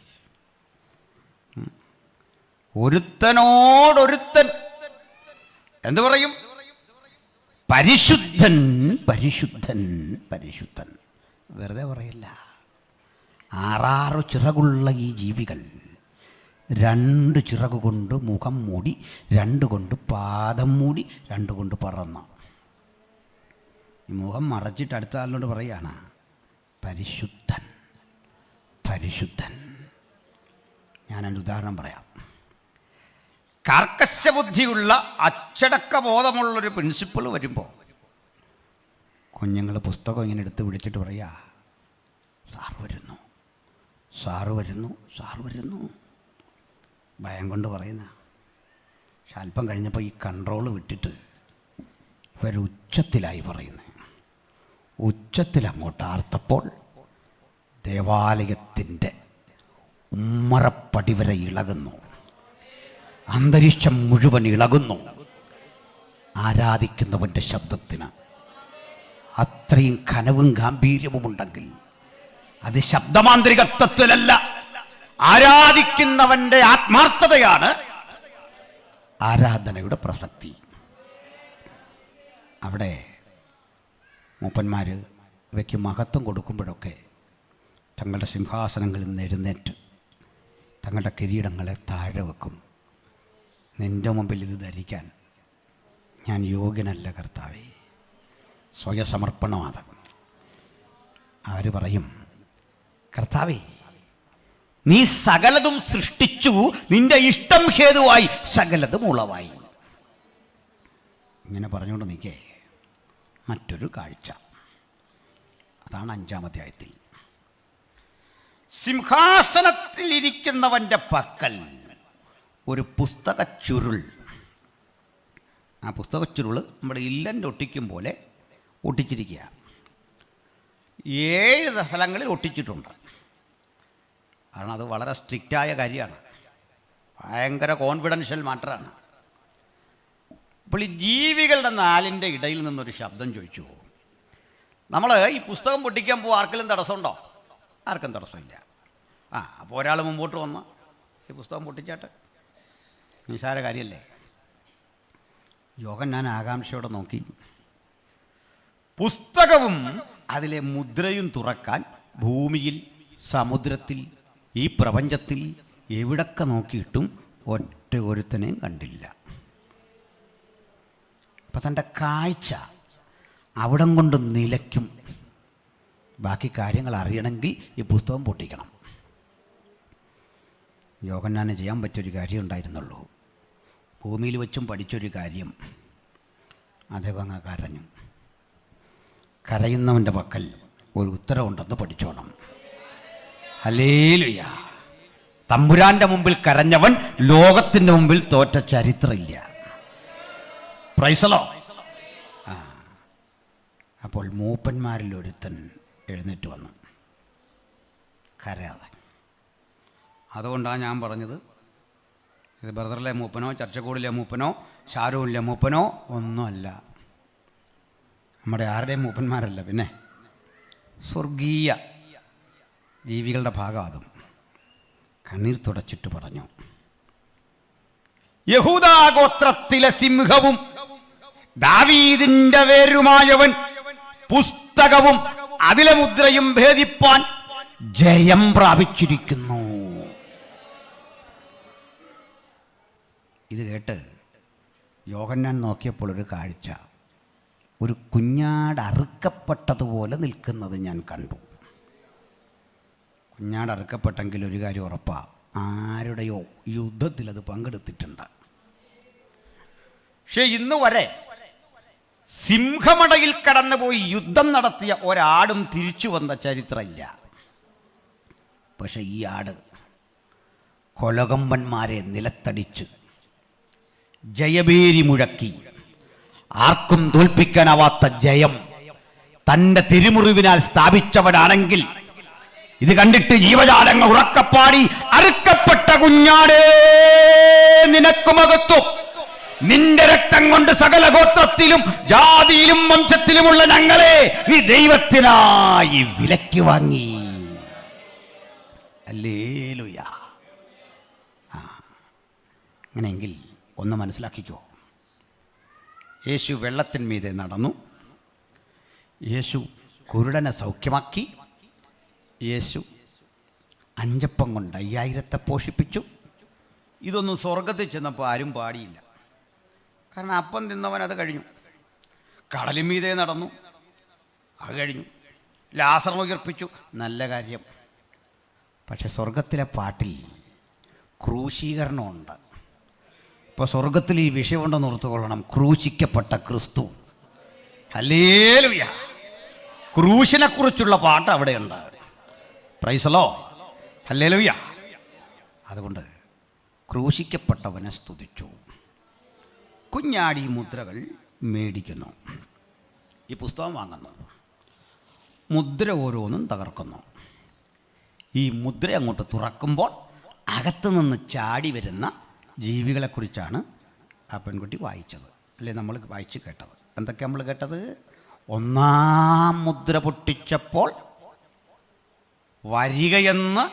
ഒരുത്തനോടൊരുത്തൻ എന്ത് പറയും? പരിശുദ്ധൻ, പരിശുദ്ധൻ, പരിശുദ്ധൻ. വെറുതെ പറയില്ല. 6 ചിറകുള്ള ഈ ജീവികൾ 2 ചിറക് കൊണ്ട് മുഖം മൂടി, 2 കൊണ്ട് പാദം മൂടി, 2 കൊണ്ട് പറന്ന. ഈ മുഖം മറച്ചിട്ട് അടുത്ത ആളിനോട് പറയാണ് പരിശുദ്ധൻ, പരിശുദ്ധൻ. ഞാനൊരു ഉദാഹരണം പറയാം. കർക്കശബുദ്ധിയുള്ള അച്ചടക്ക ബോധമുള്ളൊരു പ്രിൻസിപ്പൾ വരുമ്പോൾ കുഞ്ഞുങ്ങൾ പുസ്തകം ഇങ്ങനെ എടുത്ത് പിടിച്ചിട്ട് പറയാ, സാറ് വരുന്നു, സാറ് വരുന്നു, സാറ് വരുന്നു. ഭയം കൊണ്ട് പറയുന്ന. പക്ഷെ അല്പം കഴിഞ്ഞപ്പോൾ ഈ കൺട്രോൾ വിട്ടിട്ട് ഇവരുച്ചത്തിലായി പറയുന്നത്. ഉച്ചത്തിൽ അങ്ങോട്ട് ആർത്തപ്പോൾ ദേവാലയത്തിൻ്റെ ഉമ്മറപ്പടി വരെ ഇളകുന്നു, അന്തരീക്ഷം മുഴുവൻ ഇളകുന്നു. ആരാധിക്കുന്നവൻ്റെ ശബ്ദത്തിന് അത്രയും കനവും ഗാംഭീര്യവുമുണ്ടെങ്കിൽ അത് ശബ്ദമാന്ത്രികത്വത്തിലല്ല, ആരാധിക്കുന്നവൻ്റെ ആത്മാർത്ഥതയാണ് ആരാധനയുടെ പ്രസക്തി. അവിടെ മൂപ്പന്മാർ ഇവയ്ക്ക് മഹത്വം കൊടുക്കുമ്പോഴൊക്കെ തങ്ങളുടെ സിംഹാസനങ്ങളിൽ നിന്ന് എഴുന്നേറ്റ് തങ്ങളുടെ കിരീടങ്ങളെ താഴെ വെക്കും. നിൻ്റെ മുമ്പിൽ ഇത് ധരിക്കാൻ ഞാൻ യോഗ്യനല്ല കർത്താവേ. സ്വയസമർപ്പണമാണ്. അവർ പറയും, കർത്താവേ, നീ സകലതും സൃഷ്ടിച്ചു, നിന്റെ ഇഷ്ടം ഹേതുവായി സകലതും ഉളവായി. ഇങ്ങനെ പറഞ്ഞുകൊണ്ട് നിൽക്കേ മറ്റൊരു കാഴ്ച. അതാണ് 5-ാം അധ്യായത്തിൽ. സിംഹാസനത്തിൽ ഇരിക്കുന്നവൻ്റെ പക്കൽ ഒരു പുസ്തക ചുരുൾ. ആ പുസ്തക ചുരുൾ നമ്മുടെ ഇല്ലൻ്റെ ഒട്ടിക്കും പോലെ ഒട്ടിച്ചിരിക്കുക. 7 സ്ഥലങ്ങളിൽ ഒട്ടിച്ചിട്ടുണ്ട്. കാരണം അത് വളരെ സ്ട്രിക്റ്റായ കാര്യമാണ്, ഭയങ്കര കോൺഫിഡൻഷ്യൽ മാറ്ററാണ്. അപ്പോൾ ഈ ജീവികളുടെ 4ൻ്റെ ഇടയിൽ നിന്നൊരു ശബ്ദം ചോദിച്ചു. നമ്മൾ ഈ പുസ്തകം പൊട്ടിക്കാൻ പോകും, ആർക്കെങ്കിലും തടസ്സമുണ്ടോ? ആർക്കും തടസ്സമില്ല. അപ്പോൾ ഒരാൾ മുമ്പോട്ട് വന്ന് ഈ പുസ്തകം പൊട്ടിച്ചാട്ട്, നിസ്സാര കാര്യമല്ലേ. യോഹന്നാൻ ആകാംക്ഷയോടെ നോക്കി. പുസ്തകവും അതിലെ മുദ്രയും തുറക്കാൻ ഭൂമിയിൽ, സമുദ്രത്തിൽ, ഈ പ്രപഞ്ചത്തിൽ എവിടൊക്കെ നോക്കിയിട്ടും ഒറ്റ ഒരുത്തനെയും കണ്ടില്ല. അപ്പം തൻ്റെ കാഴ്ച അവിടം കൊണ്ട് നിലയ്ക്കും. ബാക്കി കാര്യങ്ങൾ അറിയണമെങ്കിൽ ഈ പുസ്തകം പൊട്ടിക്കണം. യോഹന്നാന് ചെയ്യാൻ പറ്റിയൊരു കാര്യം ഉണ്ടായിരുന്നുള്ളൂ. ഭൂമിയിൽ വെച്ചും പഠിച്ചൊരു കാര്യം. അദ്ദേഹം അങ്ങ് കരഞ്ഞു. കരയുന്നവൻ്റെ പക്കൽ ഒരു ഉത്തരവുണ്ടെന്ന് പഠിച്ചോണം. ഹല്ലേലൂയ. തമ്പുരാൻ്റെ മുമ്പിൽ കരഞ്ഞവൻ ലോകത്തിൻ്റെ മുമ്പിൽ തോറ്റ ചരിത്രമില്ല. Praise the Lord. അപ്പോൾ മൂപ്പന്മാരിൽ ഒരുത്തൻ എഴുന്നേറ്റ് വന്നു, കരയാതെ. അതുകൊണ്ടാണ് ഞാൻ പറഞ്ഞത്, ഇത് ബ്രദറിലെ മൂപ്പനോ ചർച്ചക്കൂടിലെ മൂപ്പനോ ഷാരൂണിലെ മൂപ്പനോ ഒന്നുമല്ല, നമ്മുടെ ആരുടെയും മൂപ്പന്മാരല്ല, പിന്നെ സ്വർഗീയ ജീവികളുടെ ഭാഗം. അതും കണ്ണീർ തുടച്ചിട്ട് പറഞ്ഞു, യഹൂദാഗോത്രത്തിലെ സിംഹവും ദാവീദിന്റെ വേരുമായവൻ പുസ്തകവും അതിലെ മുദ്രയും ഭേദിപ്പാൻ ജയം പ്രാപിച്ചിരിക്കുന്നു. ഇത് കേട്ട് യോഹന്നാൻ നോക്കിയപ്പോൾ ഒരു കാഴ്ച, ഒരു കുഞ്ഞാട് അറുക്കപ്പെട്ടതുപോലെ നിൽക്കുന്നത് ഞാൻ കണ്ടു. കുഞ്ഞാട് അറുക്കപ്പെട്ടെങ്കിൽ ഒരു കാര്യം ഉറപ്പാണ്, ആരുടെയോ യുദ്ധത്തിൽ അത് പങ്കെടുത്തിട്ടുണ്ട്. പക്ഷേ ഇന്ന് വരെ സിംഹമടയിൽ കടന്നുപോയി യുദ്ധം നടത്തിയ ഒരാടും തിരിച്ചു വന്ന ചരിത്രമില്ല. പക്ഷെ ഈ ആട് കൊലകമ്പന്മാരെ നിലത്തടിച്ച് ജയഭേരി മുഴക്കി, ആർക്കും തോൽപ്പിക്കാനാവാത്ത ജയം തൻ്റെ തിരുമുറിവിനാൽ സ്ഥാപിച്ചവനാണെങ്കിൽ ഇത് കണ്ടിട്ട് ജീവജാലങ്ങൾ ഉറക്കപ്പാടി, അറുക്കപ്പെട്ട കുഞ്ഞാടേ നിനക്കുമകത്വം, നിന്റെ രക്തം കൊണ്ട് സകല ഗോത്രത്തിലും ജാതിയിലും വംശത്തിലുമുള്ള ഞങ്ങളെ നീ ദൈവത്തിനായി വിലയ്ക്ക് വാങ്ങി. ഹല്ലേലൂയ. അങ്ങനെയെങ്കിൽ ഒന്ന് മനസ്സിലാക്കിക്കോ, യേശു വെള്ളത്തിന്മീതെ നടന്നു, യേശു കുരുടനെ സൗഖ്യമാക്കി, യേശു 5 അപ്പം കൊണ്ട് 5000 പോഷിപ്പിച്ചു. ഇതൊന്നും സ്വർഗത്തിൽ ചെന്നപ്പോൾ ആരും പാടിയില്ല. കാരണം അപ്പം തിന്നവൻ അത് കഴിഞ്ഞു. കടലിന്മീതെ നടന്നു, അത് കഴിഞ്ഞു. ലാസറിനെ ഉയർപ്പിച്ചു, നല്ല കാര്യം. പക്ഷെ സ്വർഗത്തിലെ പാട്ടിൽ ക്രൂശീകരണമുണ്ട്. ഇപ്പോൾ സ്വർഗത്തിൽ ഈ വിഷയമുണ്ടെന്ന് ഓർത്തുകൊള്ളണം, ക്രൂശിക്കപ്പെട്ട ക്രിസ്തു. ഹല്ലേലൂയ. ക്രൂശിനെ കുറിച്ചുള്ള പാട്ട് അവിടെയുണ്ട്. Praise the Lord. ഹല്ലേലൂയ. അതുകൊണ്ട് ക്രൂശിക്കപ്പെട്ടവനെ സ്തുതിച്ചു. കുഞ്ഞാടി മുദ്രകൾ മേടിക്കുന്നു, ഈ പുസ്തകം വാങ്ങുന്നു, മുദ്ര ഓരോന്നും തകർക്കുന്നു. ഈ മുദ്ര അങ്ങോട്ട് തുറക്കുമ്പോൾ അകത്തു നിന്ന് ചാടി വരുന്ന ജീവികളെക്കുറിച്ചാണ് ആ പെൺകുട്ടി വായിച്ചത്, അല്ലേ നമ്മൾ വായിച്ച് കേട്ടത്. എന്തൊക്കെ നമ്മൾ കേട്ടത്? 1-ാം മുദ്ര പൊട്ടിച്ചപ്പോൾ വരികയെന്ന്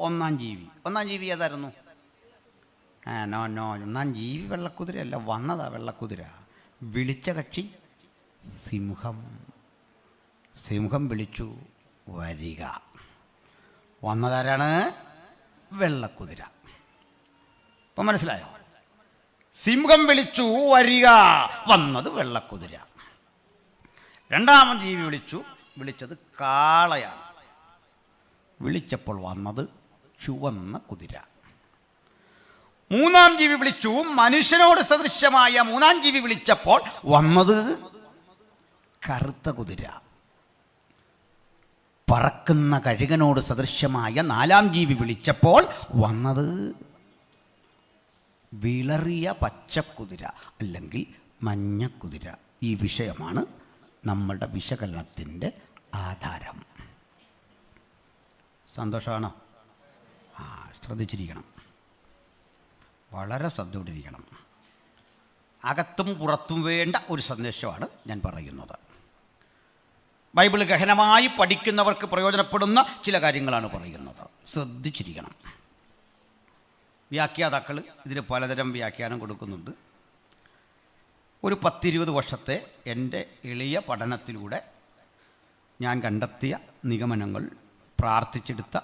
1-ാം ജീവി. 1-ാം ജീവി ഏതായിരുന്നു? നോ 1-ാം ജീവി വെള്ളക്കുതിരയല്ല, വന്നതാ വെള്ളക്കുതിര. വിളിച്ച കക്ഷി സിംഹം. സിംഹം വിളിച്ചു വരിക. വന്നതാരാണ്? വെള്ളക്കുതിര. ഇപ്പം മനസ്സിലായോ? സിംഹം വിളിച്ചു വരിക, വന്നത് വെള്ളക്കുതിര. 2-ാം ജീവി വിളിച്ചത് കാളയാണ്. വിളിച്ചപ്പോൾ വന്നത് ചുവന്ന കുതിര. 3-ാം ജീവി വിളിച്ചു, മനുഷ്യനോട് സദൃശ്യമായ 3-ാം ജീവി വിളിച്ചപ്പോൾ വന്നത് കറുത്ത കുതിര. പറക്കുന്ന കഴുകനോട് സദൃശ്യമായ 4-ാം ജീവി വിളിച്ചപ്പോൾ വന്നത് വിളറിയ പച്ചക്കുതിര അല്ലെങ്കിൽ മഞ്ഞക്കുതിര. ഈ വിഷയമാണ് നമ്മളുടെ വിശകലനത്തിൻ്റെ ആധാരം. സന്തോഷമാണോ? ശ്രദ്ധിച്ചിരിക്കണം, വളരെ ശ്രദ്ധയോടിരിക്കണം. അകത്തും പുറത്തും വേണ്ട ഒരു സന്ദേശമാണ് ഞാൻ പറയുന്നത്. ബൈബിൾ ഗഹനമായി പഠിക്കുന്നവർക്ക് പ്രയോജനപ്പെടുന്ന ചില കാര്യങ്ങളാണ് പറയുന്നത്. ശ്രദ്ധിച്ചിരിക്കണം. വ്യാഖ്യാതാക്കൾ ഇതിന് പലതരം വ്യാഖ്യാനം കൊടുക്കുന്നുണ്ട്. ഒരു 10-20 വർഷത്തെ എൻ്റെ എളിയ പഠനത്തിലൂടെ ഞാൻ കണ്ടെത്തിയ നിഗമനങ്ങൾ, പ്രാർത്ഥിച്ചെടുത്ത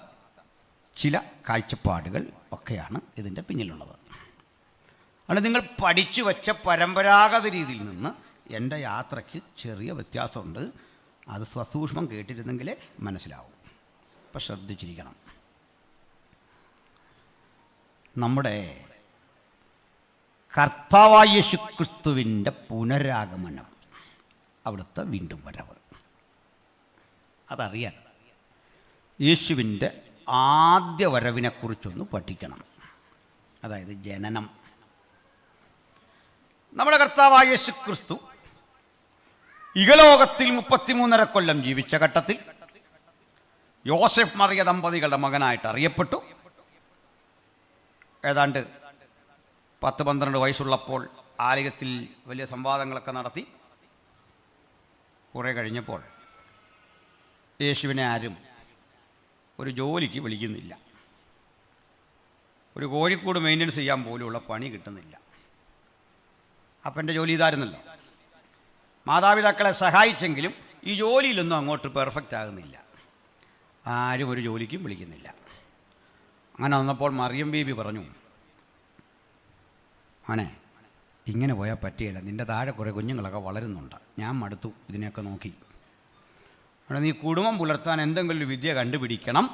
ചില കാഴ്ചപ്പാടുകൾ ഒക്കെയാണ് ഇതിൻ്റെ പിന്നിലുള്ളത്. അതുകൊണ്ട് നിങ്ങൾ പഠിച്ചു വച്ച പരമ്പരാഗത രീതിയിൽ നിന്ന് എൻ്റെ യാത്രയ്ക്ക് ചെറിയ വ്യത്യാസമുണ്ട്. അത് സസൂക്ഷ്മം കേട്ടിരുന്നെങ്കിലേ മനസ്സിലാവും. അപ്പം ശ്രദ്ധിച്ചിരിക്കണം. നമ്മുടെ കർത്താവായ യേശുക്രിസ്തുവിൻ്റെ പുനരാഗമനം, അവിടുത്തെ വീണ്ടും വരവ്, അതറിയാൻ യേശുവിൻ്റെ ആദ്യ വരവിനെക്കുറിച്ചൊന്ന് പഠിക്കണം. അതായത് ജനനം. നമ്മുടെ കർത്താവായ യേശുക്രിസ്തു ഇഹലോകത്തിൽ 33.5 കൊല്ലം ജീവിച്ച ഘട്ടത്തിൽ യോസെഫ് മറിയ ദമ്പതികളുടെ മകനായിട്ട് അറിയപ്പെട്ടു. ഏതാണ്ട് 10-12 വയസ്സുള്ളപ്പോൾ ആലയത്തിൽ വലിയ സംവാദങ്ങളൊക്കെ നടത്തി. കുറേ കഴിഞ്ഞപ്പോൾ യേശുവിനെ ആരും ഒരു ജോലിക്ക് വിളിക്കുന്നില്ല. ഒരു കോഴിക്കൂട് മെയിൻ്റനൻസ് ചെയ്യാൻ പോലുള്ള പണി കിട്ടുന്നില്ല. അപ്പൻ്റെ ജോലി ഇതായിരുന്നല്ലോ. മാതാപിതാക്കളെ സഹായിച്ചെങ്കിലും ഈ ജോലിയിലൊന്നും അങ്ങോട്ട് പെർഫെക്റ്റ് ആകുന്നില്ല. ആരും ഒരു ജോലിക്കും വിളിക്കുന്നില്ല. അങ്ങനെ വന്നപ്പോൾ മറിയം ബീബി പറഞ്ഞു, മോനെ ഇങ്ങനെ പോയാൽ പറ്റുകയില്ല, നിൻ്റെ താഴെ കുറേ കുഞ്ഞുങ്ങളൊക്കെ വളരുന്നുണ്ട്, ഞാൻ മടുത്തു ഇതിനെയൊക്കെ നോക്കി. അവിടെ നീ കുടുംബം പുലർത്താൻ എന്തെങ്കിലും ഒരു വിദ്യ കണ്ടുപിടിക്കണം.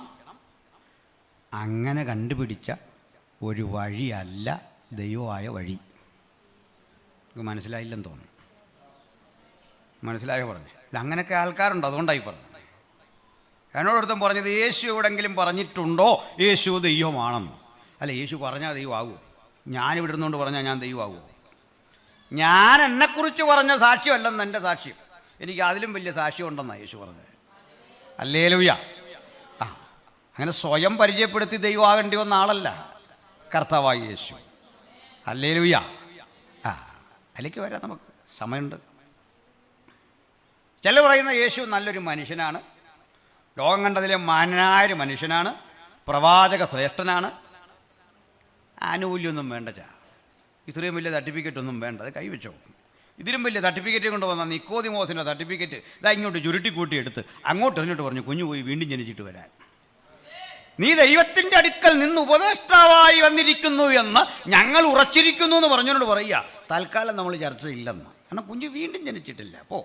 അങ്ങനെ കണ്ടുപിടിച്ച ഒരു വഴിയല്ല ദൈവമായ വഴി. നമുക്ക് മനസ്സിലായില്ലെന്ന് തോന്നുന്നു. മനസ്സിലായോ പറഞ്ഞു? ഇല്ല, അങ്ങനെയൊക്കെ ആൾക്കാരുണ്ട്, അതുകൊണ്ടായി പറഞ്ഞു. എന്നോടൊരുത്തം പറഞ്ഞത് യേശു എവിടെങ്കിലും പറഞ്ഞിട്ടുണ്ടോ യേശു ദൈവമാണെന്ന്. അല്ല, യേശു പറഞ്ഞാൽ ദൈവമാകുമോ? ഞാനിവിടെ ഇരുന്നുകൊണ്ട് പറഞ്ഞാൽ ഞാൻ ദൈവമാകുമോ? ഞാൻ എന്നെക്കുറിച്ച് പറഞ്ഞ സാക്ഷ്യമല്ലെന്ന് എൻ്റെ സാക്ഷ്യം. എനിക്ക് അതിലും വലിയ സാക്ഷ്യം ഉണ്ടെന്നാണ് യേശു പറഞ്ഞത്. ഹല്ലേലൂയ. ആ, അങ്ങനെ സ്വയം പരിചയപ്പെടുത്തി ദൈവമാകേണ്ടി വന്ന ആളല്ല കർത്താവായ യേശു. ഹല്ലേലൂയ. ആ, അതിലേക്ക് വരാം, നമുക്ക് സമയമുണ്ട്. ചില പറയുന്ന യേശു നല്ലൊരു മനുഷ്യനാണ്, ലോകം കണ്ടതിലെ മാന്യനായൊരു മനുഷ്യനാണ്, പ്രവാചക ശ്രേഷ്ഠനാണ്. ആനുകൂല്യമൊന്നും വേണ്ട ചാ, ഇത്രയും വലിയ സർട്ടിഫിക്കറ്റൊന്നും വേണ്ട, അത് കൈവച്ചോ. ഇതിലും വലിയ സർട്ടിഫിക്കറ്റ് കൊണ്ട് വന്ന നിക്കോദിമോസിൻ്റെ സർട്ടിഫിക്കറ്റ് ഇതാ ഇങ്ങോട്ട് ചുരുട്ടിക്കൂട്ടി എടുത്ത് അങ്ങോട്ട് എറിഞ്ഞിട്ട് പറഞ്ഞു കുഞ്ഞു പോയി വീണ്ടും ജനിച്ചിട്ട് വരാൻ. നീ ദൈവത്തിൻ്റെ അടുക്കൽ നിന്ന് ഉപദേഷ്ടാവായി വന്നിരിക്കുന്നു എന്ന് ഞങ്ങൾ ഉറച്ചിരിക്കുന്നു എന്ന് പറഞ്ഞുകൊണ്ട് പറയുക. തൽക്കാലം നമ്മൾ ചർച്ചയില്ലെന്ന്, കാരണം കുഞ്ഞു വീണ്ടും ജനിച്ചിട്ടില്ല. അപ്പോൾ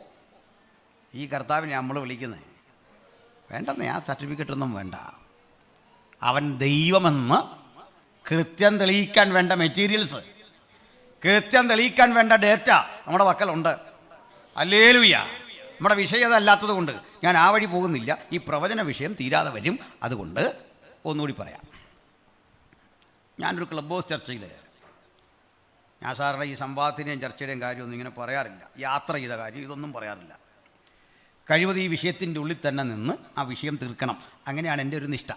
ഈ കർത്താവിനെ നമ്മൾ വിളിക്കുന്നത് വേണ്ടെന്നേ, ആ സർട്ടിഫിക്കറ്റൊന്നും വേണ്ട. അവൻ ദൈവമെന്ന് കൃത്യം തെളിയിക്കാൻ വേണ്ട മെറ്റീരിയൽസ്, കൃത്യം തെളിയിക്കാൻ വേണ്ട ഡേറ്റ നമ്മുടെ പക്കലുണ്ട്. ഹല്ലേലൂയ. നമ്മുടെ വിഷയം അതല്ലാത്തത് കൊണ്ട് ഞാൻ ആ വഴി പോകുന്നില്ല. ഈ പ്രവചന വിഷയം തീരാതെ വരും, അതുകൊണ്ട് ഒന്നുകൂടി പറയാം. ഞാനൊരു ക്ലബ് ഹൗസ് ചർച്ചയിൽ, ഞാൻ സാറിന് ഈ സംവാദത്തിൻ്റെയും ചർച്ചയുടെയും കാര്യമൊന്നും ഇങ്ങനെ പറയാറില്ല, യാത്ര ചെയ്ത കാര്യം ഇതൊന്നും പറയാറില്ല. കഴിവത് ഈ വിഷയത്തിൻ്റെ ഉള്ളിൽ തന്നെ നിന്ന് ആ വിഷയം തീർക്കണം, അങ്ങനെയാണ് എൻ്റെ ഒരു നിഷ്ഠ.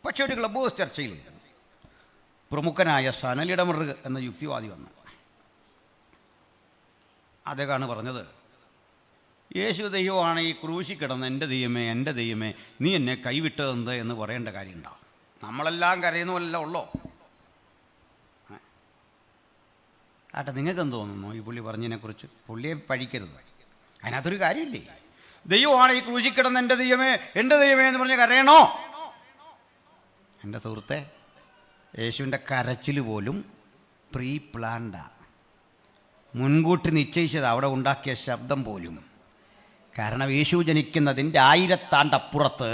പക്ഷേ ഒരു ക്ലബ് ഹൗസ് ചർച്ചയിൽ പ്രമുഖനായ സനലിടമറുക എന്ന യുക്തിവാദി വന്നു. അദ്ദേഹമാണ് പറഞ്ഞത്, യേശു ദൈവമാണ് ഈ ക്രൂശി കിടന്ന് എൻ്റെ ദൈവമേ എൻ്റെ ദൈവമേ നീ എന്നെ കൈവിട്ടതെന്ത് എന്ന് പറയേണ്ട കാര്യമുണ്ടോ? നമ്മളെല്ലാം കരയുന്നതല്ല ഉള്ളോ? ആട്ടെ, നിങ്ങൾക്കെന്ത് തോന്നുന്നു ഈ പുള്ളി പറഞ്ഞതിനെക്കുറിച്ച്? പുള്ളിയെ പഴിക്കരുത്, അതിനകത്തൊരു കാര്യമില്ലേ. ദൈവമാണ് ഈ ക്രൂശി കിടന്ന് എൻ്റെ ദൈവമേ എന്ന് പറഞ്ഞ് കരയണോ? എൻ്റെ സുഹൃത്തെ, യേശുവിൻ്റെ കരച്ചിൽ പോലും പ്രീ പ്ലാൻഡാ, മുൻകൂട്ടി നിശ്ചയിച്ചത്, അവിടെ ഉണ്ടാക്കിയ ശബ്ദം പോലും. കാരണം യേശു ജനിക്കുന്നതിൻ്റെ 1000 ആണ്ടപ്പുറത്ത്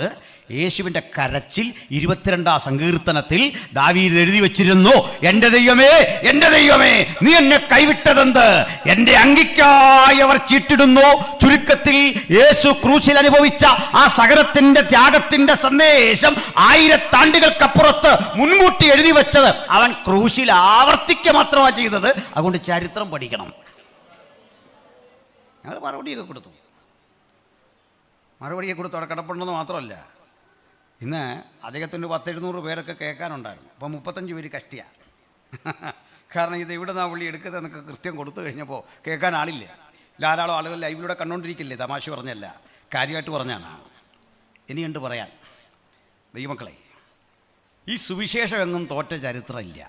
യേശുവിൻ്റെ കരച്ചിൽ 22-ാം സങ്കീർത്തനത്തിൽ ദാവീദ് എഴുതി വച്ചിരുന്നു, എൻ്റെ ദൈവമേ നീ എന്നെ കൈവിട്ടതെന്ത്, എൻ്റെ അങ്കിക്കായി അവർ ചീട്ടിടുന്നു. ചുരുക്കത്തിൽ യേശു ക്രൂശിൽ അനുഭവിച്ച ആ സകലത്തിൻ്റെ ത്യാഗത്തിൻ്റെ സന്ദേശം 1000 ആണ്ടുകൾക്കപ്പുറത്ത് മുൻകൂട്ടി എഴുതി വെച്ചത് അവൻ ക്രൂശിൽ ആവർത്തിക്കുക മാത്രമാണ് ചെയ്തത്. അതുകൊണ്ട് ചരിത്രം പഠിക്കണം. ഞങ്ങൾ മറുപടിയൊക്കെ കൊടുത്തു അവിടെ കിടപ്പുണ്ടെന്ന് മാത്രമല്ല, ഇന്ന് അദ്ദേഹത്തിൻ്റെ 100-700 പേരൊക്കെ കേൾക്കാനുണ്ടായിരുന്നു. അപ്പം 35 പേര് കഷ്ടിയാണ്. കാരണം ഇത് എവിടെ നിന്നാണ് പുള്ളി എടുക്കുന്നതെന്നൊക്കെ കൃത്യം കൊടുത്തു കഴിഞ്ഞപ്പോൾ കേൾക്കാൻ ആളില്ല. ധാരാളം ആളുകൾ ലൈവിലൂടെ കണ്ടുകൊണ്ടിരിക്കില്ലേ, തമാശ പറഞ്ഞല്ല, കാര്യമായിട്ട് പറഞ്ഞാണ്. ഇനിയുണ്ട് പറയാൻ. ദൈവമക്കളെ, ഈ സുവിശേഷം എങ്ങും തോറ്റ ചരിത്രമില്ല,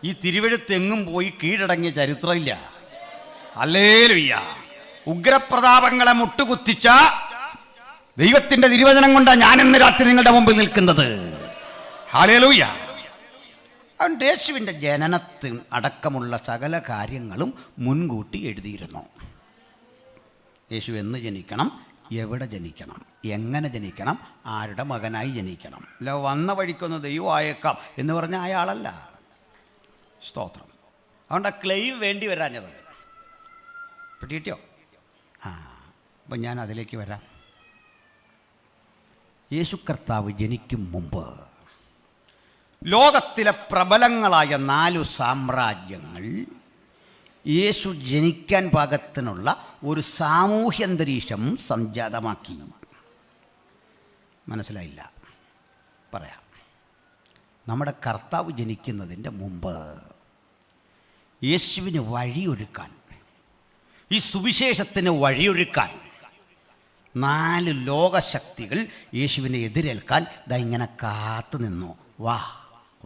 ഈ തിരുവെഴുത്തെങ്ങും പോയി കീഴടങ്ങിയ ചരിത്രമില്ല. ഹല്ലേലൂയ. ഉഗ്രപ്രതാപങ്ങളെ മുട്ടുകുത്തിച്ച ദൈവത്തിൻ്റെ തിരുവചനം കൊണ്ടാണ് ഞാൻ ഇന്ന് രാത്രി നിങ്ങളുടെ മുമ്പിൽ നിൽക്കുന്നത്. ഹല്ലേലൂയ. അതുകൊണ്ട് യേശുവിൻ്റെ ജനനത്തിന് അടക്കമുള്ള സകല കാര്യങ്ങളും മുൻകൂട്ടി എഴുതിയിരുന്നു. യേശു എന്ന് ജനിക്കണം, എവിടെ ജനിക്കണം, എങ്ങനെ ജനിക്കണം, ആരുടെ മകനായി ജനിക്കണം. അല്ല വന്ന വഴിക്കൊന്ന് ദൈവമായേക്കാം എന്ന് പറഞ്ഞ അയാളല്ല. സ്തോത്രം. അതുകൊണ്ട് ആ ക്ലെയിം വേണ്ടി വരാഞ്ഞത് പിടികിട്ടിയോ? അപ്പം ഞാൻ അതിലേക്ക് വരാം. യേശു കർത്താവ് ജനിക്കും മുമ്പ് ലോകത്തിലെ പ്രബലങ്ങളായ 4 സാമ്രാജ്യങ്ങൾ യേശു ജനിക്കാൻ പാകത്തിനുള്ള ഒരു സാമൂഹ്യന്തരീക്ഷം സംജാതമാക്കി. മനസ്സിലായില്ല? പറയാം. നമ്മുടെ കർത്താവ് ജനിക്കുന്നതിൻ്റെ മുമ്പ് യേശുവിന് വഴിയൊരുക്കാൻ, ഈ സുവിശേഷത്തിന് വഴിയൊരുക്കാൻ 4 ലോകശക്തികൾ യേശുവിനെ എതിരേൽക്കാൻ ഇങ്ങനെ കാത്തു നിന്നു. വാ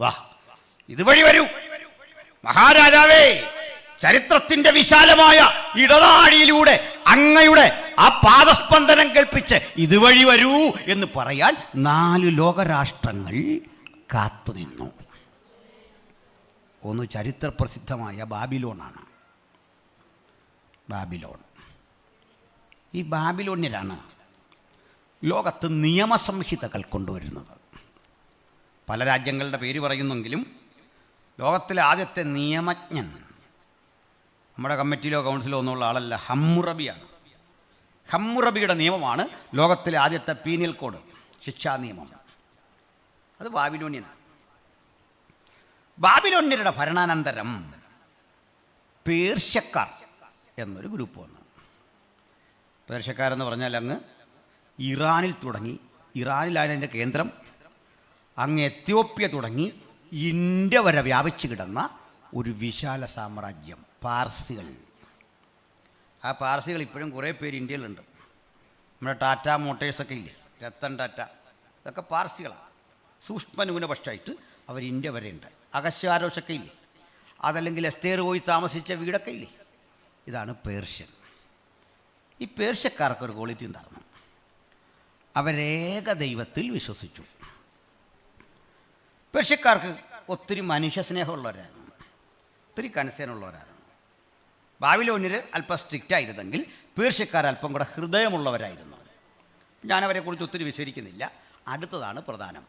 വാ, ഇതുവഴി വരൂ മഹാരാജാവേ, ചരിത്രത്തിന്റെ വിശാലമായ ഇടനാഴിയിലൂടെ അങ്ങയുടെ ആ പാദസ്പന്ദനം കേൾപ്പിച്ച് ഇതുവഴി വരൂ എന്ന് പറയാൻ 4 ലോകരാഷ്ട്രങ്ങൾ കാത്തുനിന്നു. ഒന്ന് ചരിത്രപ്രസിദ്ധമായ ബാബിലോണാണ്. ബാബിലോൺ. ഈ ബാബിലോണ്യരാണ് ലോകത്ത് നിയമസംഹിതകൾ കൊണ്ടുവരുന്നത്. പല രാജ്യങ്ങളുടെ പേര് പറയുന്നെങ്കിലും ലോകത്തിലെ ആദ്യത്തെ നിയമജ്ഞൻ നമ്മുടെ കമ്മിറ്റിയിലോ കൗൺസിലോ ഒന്നുമുള്ള ആളല്ല, ഹമ്മുറബിയാണ്. ഹമ്മുറബിയുടെ നിയമമാണ് ലോകത്തിലെ ആദ്യത്തെ പീനൽ കോഡ്, ശിക്ഷാ നിയമം. അത് ബാബിലോണ്യനാണ്. ബാബിലോണ്യരുടെ ഭരണാനന്തരം പേർഷ്യക്കാർ എന്നൊരു ഗ്രൂപ്പ് വന്നു. പേർഷ്യക്കാരെന്ന് പറഞ്ഞാൽ അങ്ങ് ഇറാനിൽ തുടങ്ങി, ഇറാനിലാണ് അതിൻ്റെ കേന്ദ്രം, അങ്ങ് എത്യോപ്യ തുടങ്ങി ഇന്ത്യ വരെ വ്യാപിച്ചു കിടന്ന ഒരു വിശാല സാമ്രാജ്യം പാർസികൾ. ആ പാർസികൾ ഇപ്പോഴും കുറേ പേര് ഇന്ത്യയിലുണ്ട്. നമ്മുടെ ടാറ്റ മോട്ടേഴ്സൊക്കെ ഇല്ലേ, രത്തൻ ടാറ്റ, ഇതൊക്കെ പാർസികളാണ്. സൂക്ഷ്മ ന്യൂനപക്ഷമായിട്ട് അവർ ഇന്ത്യ വരെ ഉണ്ട്. അഗസ്യാരോഷൊക്കെ ഇല്ലേ, അതല്ലെങ്കിൽ എസ്തേർ പോയി താമസിച്ച വീടൊക്കെ ഇല്ലേ, ഇതാണ് പേർഷ്യൻ. ഈ പേർഷ്യക്കാർക്കൊരു ക്വാളിറ്റി ഉണ്ടായിരുന്നു, അവരേക ദൈവത്തിൽ വിശ്വസിച്ചു. പേർഷ്യക്കാർക്ക് ഒത്തിരി മനുഷ്യ സ്നേഹമുള്ളവരായിരുന്നു, ഒത്തിരി കൺസേണുള്ളവരായിരുന്നു. ബാബിലോണ്യർ അല്പം സ്ട്രിക്റ്റ് ആയിരുന്നെങ്കിൽ പേർഷ്യക്കാർ അല്പം കൂടെ ഹൃദയമുള്ളവരായിരുന്നു. ഞാനവരെക്കുറിച്ച് ഒത്തിരി വിശദീകരിക്കുന്നില്ല. അടുത്തതാണ് പ്രധാനം.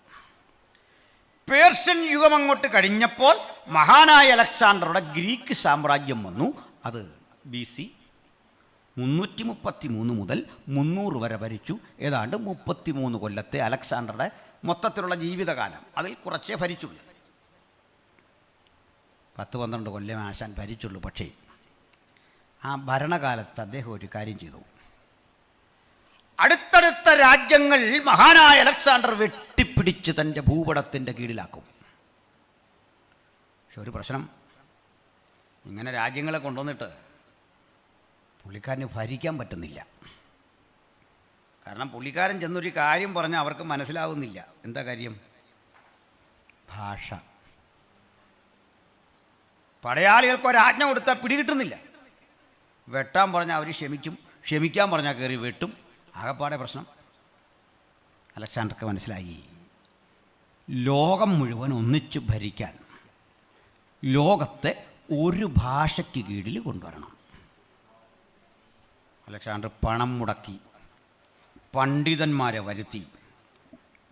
പേർഷ്യൻ യുഗം അങ്ങോട്ട് കഴിഞ്ഞപ്പോൾ മഹാനായ അലക്സാണ്ടറുടെ ഗ്രീക്ക് സാമ്രാജ്യം വന്നു. അത് BC 333 മുതൽ 300 വരെ ഭരിച്ചു. ഏതാണ്ട് 33 കൊല്ലത്തെ അലക്സാണ്ടറുടെ മൊത്തത്തിലുള്ള ജീവിതകാലം. അതിൽ കുറച്ചേ ഭരിച്ചുള്ളൂ, 10-12 കൊല്ലം ആശാൻ ഭരിച്ചുള്ളൂ. പക്ഷേ ആ ഭരണകാലത്ത് അദ്ദേഹം ഒരു കാര്യം ചെയ്തു. അടുത്തടുത്ത രാജ്യങ്ങൾ മഹാനായ അലക്സാണ്ടർ വെട്ടിപ്പിടിച്ച് തൻ്റെ ഭൂപടത്തിൻ്റെ കീഴിലാക്കും. പക്ഷെ ഒരു പ്രശ്നം, ഇങ്ങനെ രാജ്യങ്ങളെ കൊണ്ടുവന്നിട്ട് പുള്ളിക്കാരന് ഭരിക്കാൻ പറ്റുന്നില്ല. കാരണം പുള്ളിക്കാരൻ ചെന്നൊരു കാര്യം പറഞ്ഞാൽ അവർക്ക് മനസ്സിലാവുന്നില്ല. എന്താ കാര്യം? ഭാഷ. പടയാളികൾക്ക് ഒരാജ്ഞ കൊടുത്താൽ പിടികിട്ടുന്നില്ല. വെട്ടാൻ പറഞ്ഞാൽ അവർ ക്ഷമിക്കും, ക്ഷമിക്കാൻ പറഞ്ഞാൽ കയറി വെട്ടും. ആകെപ്പാടെ പ്രശ്നം. അലക്സാണ്ടർക്ക് മനസ്സിലായി, ലോകം മുഴുവൻ ഒന്നിച്ച് ഭരിക്കാൻ ലോകത്തെ ഒരു ഭാഷയ്ക്ക് കീഴിൽ കൊണ്ടുവരണം. അലക്സാണ്ടർ പണം മുടക്കി, പണ്ഡിതന്മാരെ വരുത്തി,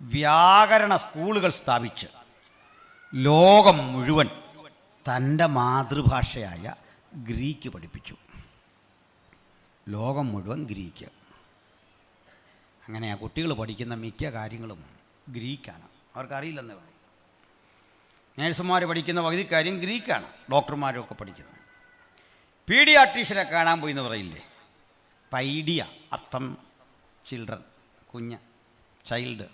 വ്യാകരണ സ്കൂളുകൾ സ്ഥാപിച്ച് ലോകം മുഴുവൻ തൻ്റെ മാതൃഭാഷയായ ഗ്രീക്ക് പഠിപ്പിച്ചു. ലോകം മുഴുവൻ ഗ്രീക്ക്. അങ്ങനെ ആ കുട്ടികൾ പഠിക്കുന്ന മിക്ക കാര്യങ്ങളും ഗ്രീക്കാണ്. അവർക്കറിയില്ലെന്നേ പറയും. നേഴ്സുമാർ പഠിക്കുന്ന പകുതി കാര്യം ഗ്രീക്കാണ്. ഡോക്ടർമാരും ഒക്കെ പഠിക്കുന്നത്. പീഡിയാട്രീഷ്യനെ കാണാൻ പോയി എന്ന് പറയില്ലേ, പൈഡിയ അർത്ഥം ചിൽഡ്രൻ, കുഞ്ഞ്, ചൈൽഡ്.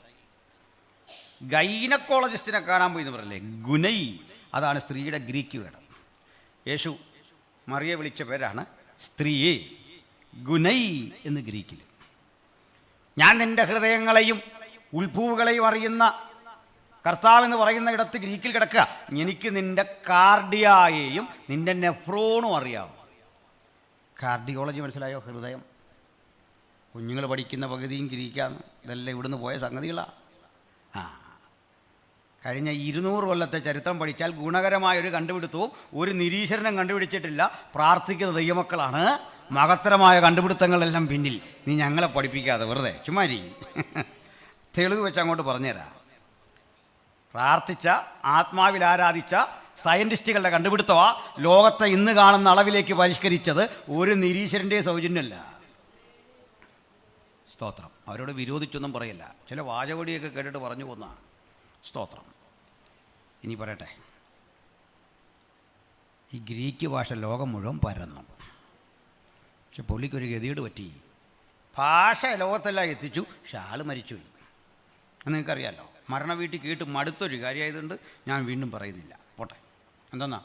ഗൈനക്കോളജിസ്റ്റിനെ കാണാൻ പോയി എന്ന് പറയില്ലേ, ഗുനൈ, അതാണ് സ്ത്രീയുടെ ഗ്രീക്ക് വേർഡ്. യേശു മറിയെ വിളിച്ച പേരാണ് സ്ത്രീയെ ഗുനൈ എന്ന് ഗ്രീക്കിൽ. ഞാൻ നിൻ്റെ ഹൃദയങ്ങളെയും ഉൾഭൂവുകളെയും അറിയുന്ന കർത്താവെന്ന് പറയുന്ന ഇടത്ത് ഗ്രീക്കിൽ കിടക്കുക. എനിക്ക് നിൻ്റെ കാർഡിയായെയും നിൻ്റെ നെഫ്രോണും അറിയാവും. കാർഡിയോളജി മനസ്സിലായോ? ഹൃദയം. കുഞ്ഞുങ്ങൾ പഠിക്കുന്ന പകുതിയും ഗ്രീക്കാണ്. ഇതെല്ലാം ഇവിടുന്ന് പോയ സംഗതികളാണ്. കഴിഞ്ഞ 200 കൊല്ലത്തെ ചരിത്രം പഠിച്ചാൽ ഗുണകരമായൊരു കണ്ടുപിടുത്തവും ഒരു നിരീശ്വരനും കണ്ടുപിടിച്ചിട്ടില്ല. പ്രാർത്ഥിക്കുന്ന ദൈവമക്കളാണ് മഹത്തരമായ കണ്ടുപിടുത്തങ്ങളെല്ലാം പിന്നിൽ. നീ ഞങ്ങളെ പഠിപ്പിക്കാതെ വെറുതെ ചുമ്മാരി തെളിവ് വെച്ച് അങ്ങോട്ട് പറഞ്ഞുതരാം. പ്രാർത്ഥിച്ച, ആത്മാവിൽ ആരാധിച്ച സയൻറ്റിസ്റ്റുകളുടെ കണ്ടുപിടുത്തമാ ലോകത്തെ ഇന്ന് കാണുന്ന അളവിലേക്ക് പരിഷ്കരിച്ചത്. ഒരു നിരീശ്വരൻ്റെ സൗജന്യമല്ല. സ്തോത്രം. അവരോട് വിരോധിച്ചൊന്നും പറയില്ല. ചില വാചകടിയൊക്കെ കേട്ടിട്ട് പറഞ്ഞു പോന്നാണ്. സ്തോത്രം. ഇനി പറയട്ടെ, ഈ ഗ്രീക്ക് ഭാഷ ലോകം മുഴുവൻ പരന്നു. പക്ഷെ പുള്ളിക്കൊരു ഗതികേട് പറ്റി. ഭാഷ ലോകത്തെല്ലാം എത്തിച്ചു, പക്ഷെ ആൾ മരിച്ചുപോയി. നിങ്ങൾക്കറിയാമല്ലോ. മരണ വീട്ടിൽ കേട്ട് മടുത്തൊരു കാര്യമായതുകൊണ്ട് ഞാൻ വീണ്ടും പറയുന്നില്ല. പോട്ടെ. എന്തെന്നാ,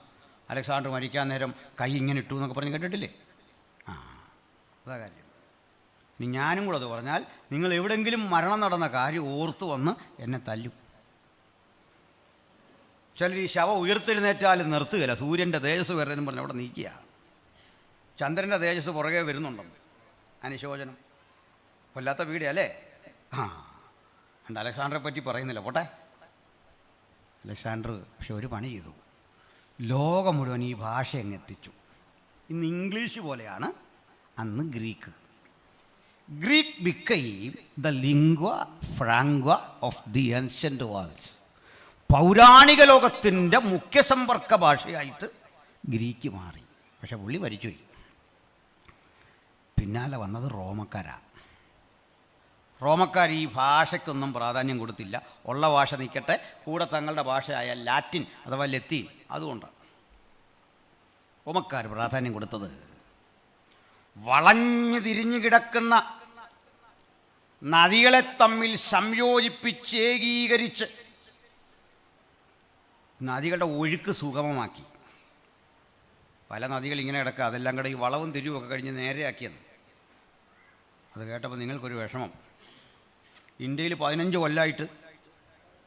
അലക്സാണ്ടർ മരിക്കാൻ നേരം കൈ ഇങ്ങനെ ഇട്ടു എന്നൊക്കെ പറഞ്ഞ് കേട്ടിട്ടില്ലേ? അതാ കാര്യം. ഇനി ഞാനും കൂടെ അത് പറഞ്ഞാൽ നിങ്ങൾ എവിടെയെങ്കിലും മരണം നടന്ന കാര്യം ഓർത്ത് വന്ന് എന്നെ തല്ലും. ചിലർ ഈ ശവം ഉയർത്തെഴുന്നേറ്റാൽ നിർത്തുകയില്ല. സൂര്യൻ്റെ തേജസ് വരണമെന്ന് പറഞ്ഞ് അവിടെ നീക്കുക. ചന്ദ്രൻ്റെ തേജസ് പുറകെ വരുന്നുണ്ടെന്ന് അനുശോചനം. കൊല്ലാത്ത വീഡിയോ അല്ലേ? എൻ്റെ അലക്സാണ്ടറെ പറ്റി പറയുന്നില്ല. പോട്ടെ. അലക്സാണ്ടർ പക്ഷെ ഒരു പണി ചെയ്തു. ലോകം മുഴുവൻ ഈ ഭാഷ എത്തിച്ചു. ഇന്ന് ഇംഗ്ലീഷ് പോലെയാണ് അന്ന് Greek. Greek became the lingua franca of the ancient world. പൗരാണിക ലോകത്തിൻ്റെ മുഖ്യ സമ്പർക്ക ഭാഷയായിട്ട് ഗ്രീക്ക് മാറി. പക്ഷെ പുള്ളി മരിച്ചുപോയി. പിന്നാലെ വന്നത് റോമക്കാരാണ്. റോമക്കാർ ഈ ഭാഷയ്ക്കൊന്നും പ്രാധാന്യം കൊടുത്തില്ല. ഉള്ള ഭാഷ നിൽക്കട്ടെ, കൂടെ തങ്ങളുടെ ഭാഷയായ ലാറ്റിൻ അഥവാ ലത്തീൻ അതുകൊണ്ട് റോമക്കാർ പ്രാധാന്യം കൊടുത്തത് വളഞ്ഞു തിരിഞ്ഞു കിടക്കുന്ന നദികളെ തമ്മിൽ സംയോജിപ്പിച്ച് ഏകീകരിച്ച് നദികളുടെ ഒഴുക്ക് സുഗമമാക്കി. പല നദികൾ ഇങ്ങനെ കിടക്കുക, അതെല്ലാം കൂടെ ഈ വളവും തിരിവുമൊക്കെ കഴിഞ്ഞ് നേരെയാക്കിയത്. അത് കേട്ടപ്പോൾ നിങ്ങൾക്കൊരു വിഷമം. ഇന്ത്യയിൽ 15 കൊല്ലമായിട്ട്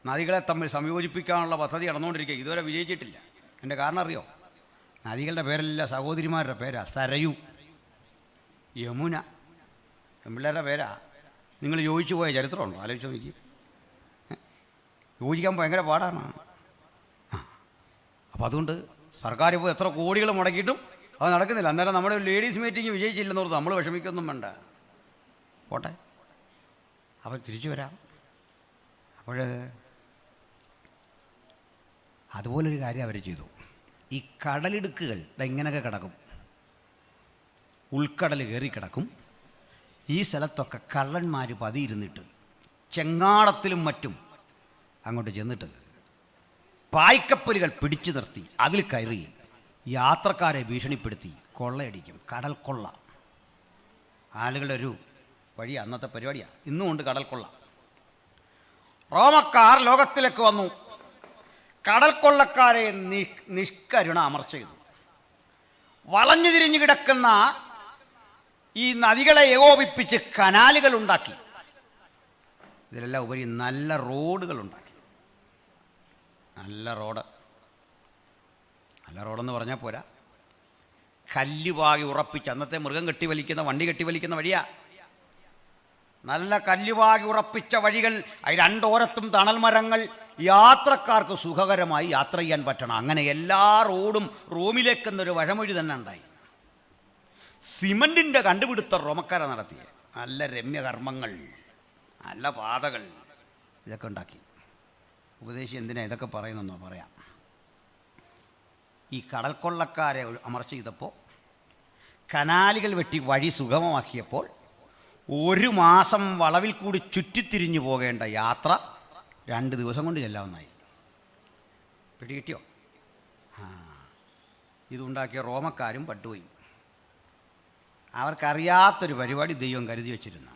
നദികളെ തമ്മിൽ സംയോജിപ്പിക്കാനുള്ള പദ്ധതി നടന്നുകൊണ്ടിരിക്കുക, ഇതുവരെ വിജയിച്ചിട്ടില്ല. എൻ്റെ കാരണം അറിയോ? നദികളുടെ പേരെല്ലാം സഹോദരിമാരുടെ പേരാ. സരയു, യമുന, പെൺപിള്ളേരുടെ പേരാ. നിങ്ങൾ യോജിച്ചു പോയ ചരിത്രമുണ്ടോ? ആലോചിച്ച് നോക്കി. യോജിക്കാൻ ഭയങ്കര പാടാണ്. അപ്പോൾ അതുകൊണ്ട് സർക്കാർ ഇപ്പോൾ എത്ര കോടികൾ മുടക്കിയിട്ടും അത് നടക്കുന്നില്ല. അന്നേരം നമ്മുടെ ലേഡീസ് മീറ്റിംഗ് വിജയിച്ചില്ലെന്നോർത്ത് നമ്മൾ വിഷമിക്കൊന്നും വേണ്ട, പോട്ടെ. അപ്പോൾ തിരിച്ചു വരാം. അപ്പോൾ അതുപോലൊരു കാര്യം അവർ ചെയ്തു. ഈ കടലിടുക്കുകൾ ഇങ്ങനെയൊക്കെ കിടക്കും, ഉൾക്കടൽ കയറി കിടക്കും. ഈ സ്ഥലത്തൊക്കെ കള്ളന്മാർ പതിയിരുന്നിട്ട് ചെങ്ങാടത്തിലും മറ്റും അങ്ങോട്ട് ചെന്നിട്ട് പായ്ക്കപ്പലുകൾ പിടിച്ചു നിർത്തി അതിൽ കയറി യാത്രക്കാരെ ഭീഷണിപ്പെടുത്തി കൊള്ളയടിക്കും. കടൽ കൊള്ള ആളുകളുടെ ഒരു വഴി, അന്നത്തെ പരിപാടിയാണ്. ഇന്നും ഉണ്ട് കടൽ കൊള്ള. റോമക്കാർ ലോകത്തിലേക്ക് വന്നു, കടൽ കൊള്ളക്കാരെ നിഷ്കരുണ അമർച്ച ചെയ്തു. വളഞ്ഞു തിരിഞ്ഞു കിടക്കുന്ന ഈ നദികളെ ഏകോപിപ്പിച്ച് കനാലുകൾ ഉണ്ടാക്കി. ഇതിലെല്ലാം ഉപരി നല്ല റോഡുകൾ ഉണ്ടാക്കി. നല്ല റോഡെന്ന് പറഞ്ഞാൽ പോരാ, കല്ലുപാകി ഉറപ്പിച്ച്, അന്നത്തെ മൃഗം കെട്ടിവലിക്കുന്ന വണ്ടി കെട്ടിവലിക്കുന്ന വഴിയാ. നല്ല കല്ലുപാകി ഉറപ്പിച്ച വഴികൾ, രണ്ടോരത്തും തണൽ മരങ്ങൾ, യാത്രക്കാർക്ക് സുഖകരമായി യാത്ര ചെയ്യാൻ പറ്റണം. അങ്ങനെ എല്ലാ റോഡും റോമിലേക്കെന്നൊരു വഴമൊഴി തന്നെ ഉണ്ടായി. സിമൻറ്റിൻ്റെ കണ്ടുപിടുത്തം റോമക്കാരെ നടത്തിയ നല്ല രമ്യകർമ്മങ്ങൾ, നല്ല പാതകൾ, ഇതൊക്കെ ഉണ്ടാക്കി. ഉപദേശി എന്തിനാ ഇതൊക്കെ പറയുന്നെന്നോ പറയാം. ഈ കടൽ കൊള്ളക്കാരെ അമർച്ച ചെയ്തപ്പോൾ, കനാലുകൾ വെട്ടി വഴി സുഗമമാക്കിയപ്പോൾ 1 മാസം വളവിൽ കൂടി ചുറ്റിത്തിരിഞ്ഞു പോകേണ്ട യാത്ര 2 ദിവസം കൊണ്ട് ചെല്ലാവുന്നതായി. പിടികിട്ടിയോ? ഇതുണ്ടാക്കിയ റോമക്കാരും പട്ടുപോയി. അവർക്കറിയാത്തൊരു പരിപാടി ദൈവം കരുതി വച്ചിരുന്നു.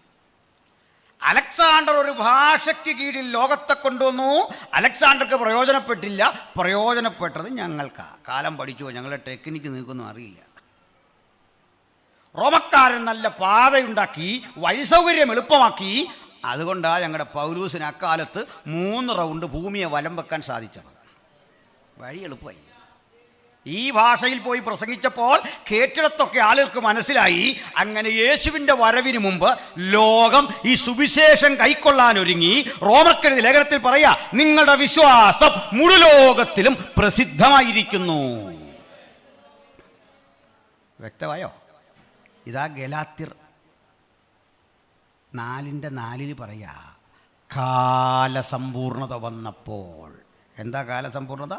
അലക്സാണ്ടർ ഒരു ഭാഷയ്ക്ക് കീഴിൽ ലോകത്തെ കൊണ്ടുവന്നു. അലക്സാണ്ടർക്ക് പ്രയോജനപ്പെട്ടില്ല, പ്രയോജനപ്പെട്ടത് ഞങ്ങൾക്കാ. കാലം പഠിച്ചോ, ഞങ്ങളുടെ ടെക്നിക്ക് നിൽക്കൊന്നും അറിയില്ല. റോമക്കാരൻ നല്ല പാതയുണ്ടാക്കി, വഴി സൗകര്യം എളുപ്പമാക്കി. അതുകൊണ്ടാണ് ഞങ്ങളുടെ പൗലൂസിന് അക്കാലത്ത് 3 റൗണ്ട് ഭൂമിയെ വലം വെക്കാൻ സാധിച്ചത്. വഴി എളുപ്പമായി. ഈ ഭാഷയിൽ പോയി പ്രസംഗിച്ചപ്പോൾ കേട്ടിടത്തൊക്കെ ആളുകൾക്ക് മനസ്സിലായി. അങ്ങനെ യേശുവിൻ്റെ വരവിന് മുമ്പ് ലോകം ഈ സുവിശേഷം കൈക്കൊള്ളാൻ ഒരുങ്ങി. റോമർക്കെഴുതിയ ലേഖനത്തിൽ പറയാ, നിങ്ങളുടെ വിശ്വാസം മുഴു ലോകത്തിലും പ്രസിദ്ധമായിരിക്കുന്നു. വ്യക്തമായോ? ഇതാ ഗലാത്യർ 4:4 പറയാ, കാലസമ്പൂർണത വന്നപ്പോൾ. എന്താ കാലസമ്പൂർണത?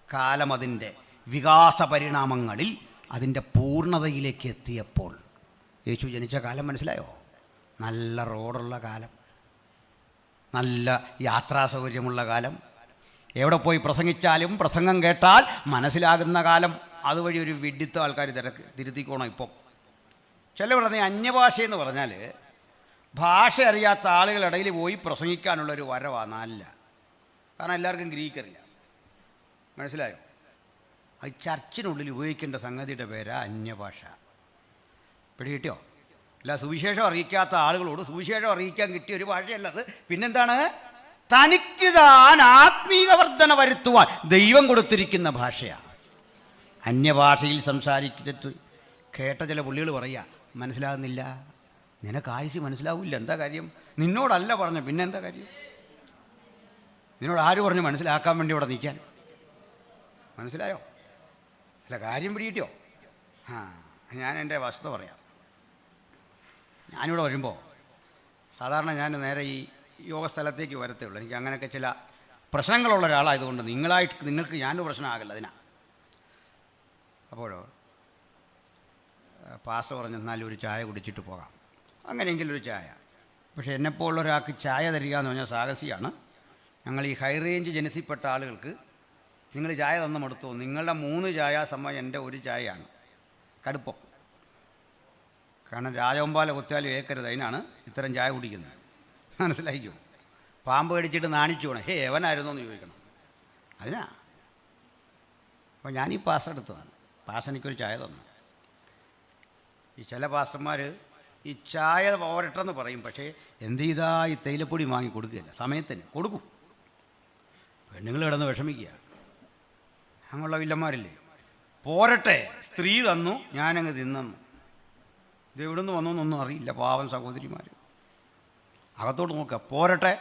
കാലം അതിൻ്റെ വികാസ പരിണാമങ്ങളിൽ അതിൻ്റെ പൂർണ്ണതയിലേക്ക് എത്തിയപ്പോൾ. യേശു ജനിച്ച കാലം മനസ്സിലായോ? നല്ല റോഡുള്ള കാലം, നല്ല യാത്രാ സൗകര്യമുള്ള കാലം, എവിടെ പോയി പ്രസംഗിച്ചാലും പ്രസംഗം കേട്ടാൽ മനസ്സിലാകുന്ന കാലം. അതുവഴി ഒരു വിഡിത്ത ആൾക്കാർ തിരുത്തിക്കോണം. ഇപ്പം ചില പറഞ്ഞ അന്യഭാഷയെന്ന് പറഞ്ഞാൽ ഭാഷ അറിയാത്ത ആളുകളിടയിൽ പോയി പ്രസംഗിക്കാനുള്ളൊരു വരവാണ്. നല്ല, കാരണം എല്ലാവർക്കും ഗ്രീക്ക് അറിയാം. മനസ്സിലായോ? അത് ചർച്ചിനുള്ളിൽ ഉപയോഗിക്കേണ്ട സംഗതിയുടെ പേരാ അന്യഭാഷ. പിടികിട്ടിയോ? അല്ല, സുവിശേഷം അറിയിക്കാത്ത ആളുകളോട് സുവിശേഷം അറിയിക്കാൻ കിട്ടിയ ഒരു ഭാഷയല്ലത്. പിന്നെന്താണ്? തനിക്ക് താൻ ആത്മീക വർധന വരുത്തുവാൻ ദൈവം കൊടുത്തിരിക്കുന്ന ഭാഷയാണ്. അന്യഭാഷയിൽ സംസാരിച്ചിട്ട് കേട്ട ചില പുള്ളികൾ പറയുക, മനസ്സിലാകുന്നില്ല. നിനക്ക് ആയുസ് മനസ്സിലാവില്ല. എന്താ കാര്യം? നിന്നോടല്ല പറഞ്ഞു, പിന്നെ എന്താ കാര്യം? നിന്നോട് ആര് പറഞ്ഞു മനസ്സിലാക്കാൻ വേണ്ടി ഇവിടെ നിൽക്കാൻ? മനസ്സിലായോ? അല്ല, കാര്യം പിടിയിട്ടോ? ഞാൻ എൻ്റെ വസ്തുത പറയാം. ഞാനിവിടെ വരുമ്പോൾ സാധാരണ ഞാൻ നേരെ ഈ യോഗ സ്ഥലത്തേക്ക് വരത്തേ ഉള്ളൂ. എനിക്ക് അങ്ങനെയൊക്കെ ചില പ്രശ്നങ്ങളുള്ള ഒരാളായതുകൊണ്ട് നിങ്ങൾക്ക് ഞാനൊരു പ്രശ്നമാകില്ല അതിനാ. അപ്പോഴോ പാസ്റ്റർ പറഞ്ഞു, എന്നാലും ഒരു ചായ കുടിച്ചിട്ട് പോകാം. അങ്ങനെയെങ്കിലും ഒരു ചായ. പക്ഷേ എന്നെപ്പോലുള്ള ഒരാൾക്ക് ചായ തരിക എന്ന് പറഞ്ഞാൽ സാഹസികമാണ്. ഞങ്ങൾ ഈ ഹൈ റേഞ്ച് ജനസിൽപ്പെട്ട ആളുകൾക്ക് നിങ്ങൾ ചായ തന്നു മടുത്തോ? നിങ്ങളുടെ 3 ചായ സമയം എൻ്റെ 1 ചായയാണ് കടുപ്പം. കാരണം രാജവമ്പാല കുത്തിയാലും ഏക്കരുത്, അതിനാണ് ഇത്തരം ചായ കുടിക്കുന്നത്. മനസ്സിലായിക്കോ? പാമ്പ് കടിച്ചിട്ട് നാണിച്ചു പോകണം, എവനായിരുന്നോ എന്ന് ചോദിക്കണം. അതിനാ. അപ്പോൾ ഞാനീ പാസ്റ്റർ എടുത്തതാണ്. പാസ്റ്റർ എനിക്കൊരു ചായ തന്നു. ഈ ചില പാസ്റ്റർമാർ ഈ ചായ പോരട്ടെന്ന് പറയും, പക്ഷേ എന്ത് ചെയ്താൽ ഈ തേയിലപ്പൊടി വാങ്ങി കൊടുക്കുകയില്ല, സമയത്തിന് കൊടുക്കും. പെണ്ണുങ്ങൾ കിടന്ന് വിഷമിക്കുക. അങ്ങനെയുള്ള വില്ലന്മാരില്ലേ. പോരട്ടെ, സ്ത്രീ തന്നു, ഞാനങ്ങ് തിന്നു. ഇത് എവിടെ നിന്ന് വന്നു എന്നൊന്നും അറിയില്ല. പാവം സഹോദരിമാർ അകത്തോട്ട് നോക്കുക. പോരട്ടെ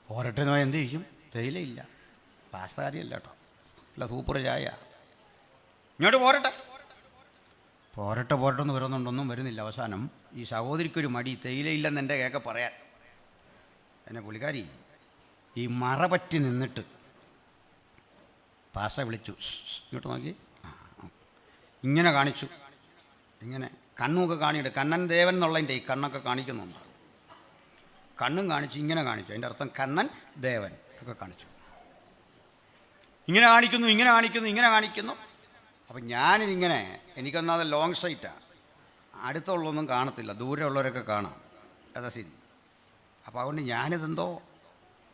പോരട്ടെ എന്ന് എന്ത് ചെയ്യും? തേയിലയില്ല. പാസ്റ്റകാരിയല്ല കേട്ടോ, അല്ല, സൂപ്പർ ചായ. ഇങ്ങോട്ട് പോരട്ടെ പോരട്ടെ പോരട്ടെ എന്ന് വരുന്നുണ്ടൊന്നും വരുന്നില്ല. അവസാനം ഈ സഹോദരിക്കൊരു മടി, തേയിലയില്ലെന്ന് എൻ്റെ കേൾക്കെ പറയാൻ. എന്നെ പുള്ളിക്കാരി ഈ മറപറ്റി നിന്നിട്ട് പാസ്റ്ററെ വിളിച്ചു. ഇങ്ങോട്ട് നോക്കി, ഇങ്ങനെ കാണിച്ചു. ഇങ്ങനെ കണ്ണുമൊക്കെ കാണിയിട്ട്, കണ്ണൻ ദേവൻ എന്നുള്ളതിൻ്റെ ഈ കണ്ണൊക്കെ കാണിക്കുന്നുണ്ട്. കണ്ണും കാണിച്ചു, ഇങ്ങനെ കാണിച്ചു. അതിൻ്റെ അർത്ഥം കണ്ണൻ ദേവൻ ഒക്കെ കാണിച്ചു. ഇങ്ങനെ കാണിക്കുന്നു, ഇങ്ങനെ കാണിക്കുന്നു, ഇങ്ങനെ കാണിക്കുന്നു. അപ്പം ഞാനിതിങ്ങനെ, എനിക്കൊന്നാമത് ലോങ് സൈറ്റാണ്, അടുത്തുള്ളൊന്നും കാണത്തില്ല, ദൂരെ ഉള്ളവരൊക്കെ കാണാം. അതാ സ്ഥിതി. അപ്പോൾ അതുകൊണ്ട്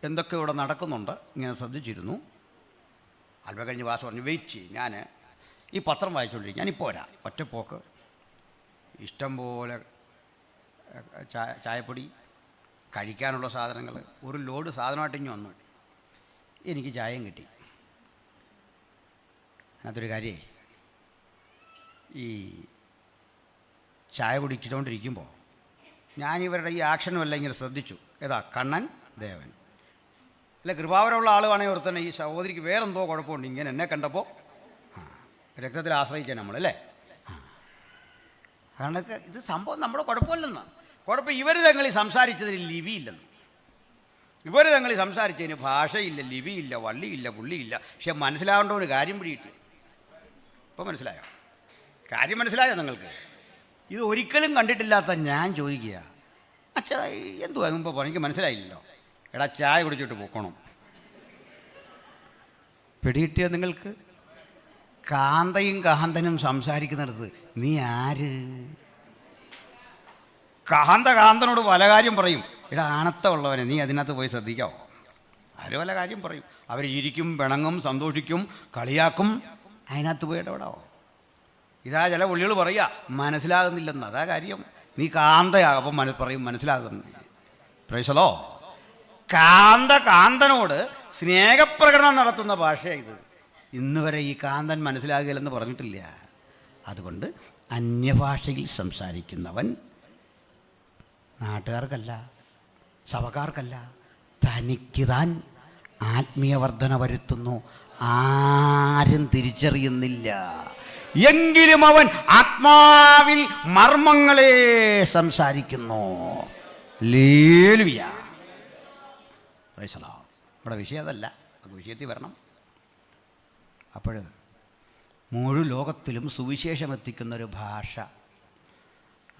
എന്തൊക്കെ ഇവിടെ നടക്കുന്നുണ്ട് ഇങ്ങനെ ശ്രദ്ധിച്ചിരുന്നു. അല്പം കഴിഞ്ഞ് വാസ് പറഞ്ഞു, വെയിറ്റ് ചെയ്യും, ഞാൻ ഈ പത്രം വായിച്ചുകൊണ്ടിരിക്കും, ഞാനിപ്പോൾ വരാം. ഒറ്റപ്പോക്ക് ഇഷ്ടം പോലെ ചായപ്പൊടി, കഴിക്കാനുള്ള സാധനങ്ങൾ, ഒരു ലോഡ് സാധനമായിട്ട് ഇങ്ങ് വന്നു. എനിക്ക് ചായയും കിട്ടി. അതിനകത്തൊരു കാര്യമേ, ഈ ചായ കുടിച്ചുകൊണ്ടിരിക്കുമ്പോൾ ഞാനിവരുടെ ഈ ആക്ഷനും എല്ലാം ഇങ്ങനെ ശ്രദ്ധിച്ചു. ഏതാ? കണ്ണൻ ദേവൻ. അല്ല, കൃപാവരമുള്ള ആളുവാണെങ്കിൽ ഓർത്തന്നെ ഈ സഹോദരിക്ക് വേറെന്തോ കുഴപ്പമുണ്ട്. ഇങ്ങനെ എന്നെ കണ്ടപ്പോൾ രക്തത്തിൽ ആശ്രയിക്കാൻ നമ്മളല്ലേ. കാരണം ഇത് സംഭവം നമ്മുടെ കുഴപ്പമില്ലെന്ന്. കുഴപ്പം ഇവർ തങ്ങളിൽ സംസാരിച്ചതിന് ലിപിയില്ലെന്ന്. ഇവർ തങ്ങളിൽ സംസാരിച്ചതിന് ഭാഷയില്ല, ലിപിയില്ല, വള്ളിയില്ല, പുള്ളിയില്ല. പക്ഷെ മനസ്സിലാവേണ്ട ഒരു കാര്യം പിടിയിട്ട്. ഇപ്പം മനസ്സിലായോ? കാര്യം മനസ്സിലായോ നിങ്ങൾക്ക്? ഇത് ഒരിക്കലും കണ്ടിട്ടില്ലാത്ത ഞാൻ ചോദിക്കുക, അച്ഛാ എന്തുവാ മുമ്പ് പറഞ്ഞു? എനിക്ക് മനസ്സിലായില്ലല്ലോ. എടാ, ചായ കുടിച്ചിട്ട് പോക്കണം. പിടികിട്ടിയോ നിങ്ങൾക്ക്? കാന്തയും കാന്തനും സംസാരിക്കുന്നിടത്ത് നീ ആര്? കാന്തനോട് പല കാര്യം പറയും. എടാ, ആണത്തമുള്ളവനെ, നീ അതിനകത്ത് പോയി ശ്രദ്ധിക്കാവോ? ആര് പല കാര്യം പറയും. അവർ ഇരിക്കും, പിണങ്ങും, സന്തോഷിക്കും, കളിയാക്കും. അതിനകത്ത് പോയി ഇടപെടാവോ? ഇതാ ചില പുള്ളികൾ പറയുക മനസ്സിലാകുന്നില്ലെന്ന്. അതാ കാര്യം. നീ കാന്തയാകുമ്പം പറയും മനസ്സിലാകുന്നു. പ്രൈസലോ. കാന്തനോട് സ്നേഹപ്രകടനം നടത്തുന്ന ഭാഷയാണ് ഇത്. ഇന്ന് വരെ ഈ കാന്തൻ മനസ്സിലാകില്ലെന്ന് പറഞ്ഞിട്ടില്ല. അതുകൊണ്ട് അന്യഭാഷയിൽ സംസാരിക്കുന്നവൻ നാട്ടുകാർക്കല്ല, സഭക്കാർക്കല്ല, തനിക്ക് താൻ ആത്മീയവർദ്ധന വരുത്തുന്നു. ആരും തിരിച്ചറിയുന്നില്ല. എങ്കിലും അവൻ ആത്മാവിൽ മർമ്മങ്ങളെ സംസാരിക്കുന്നു. ഹല്ലേലൂയ. Praise the Lord. ഇവിടെ വിഷയം അതല്ല, അത് വിഷയത്തിൽ വരണം. അപ്പോൾ മുഴുവൻ ലോകത്തിലും സുവിശേഷം എത്തിക്കുന്നൊരു ഭാഷ.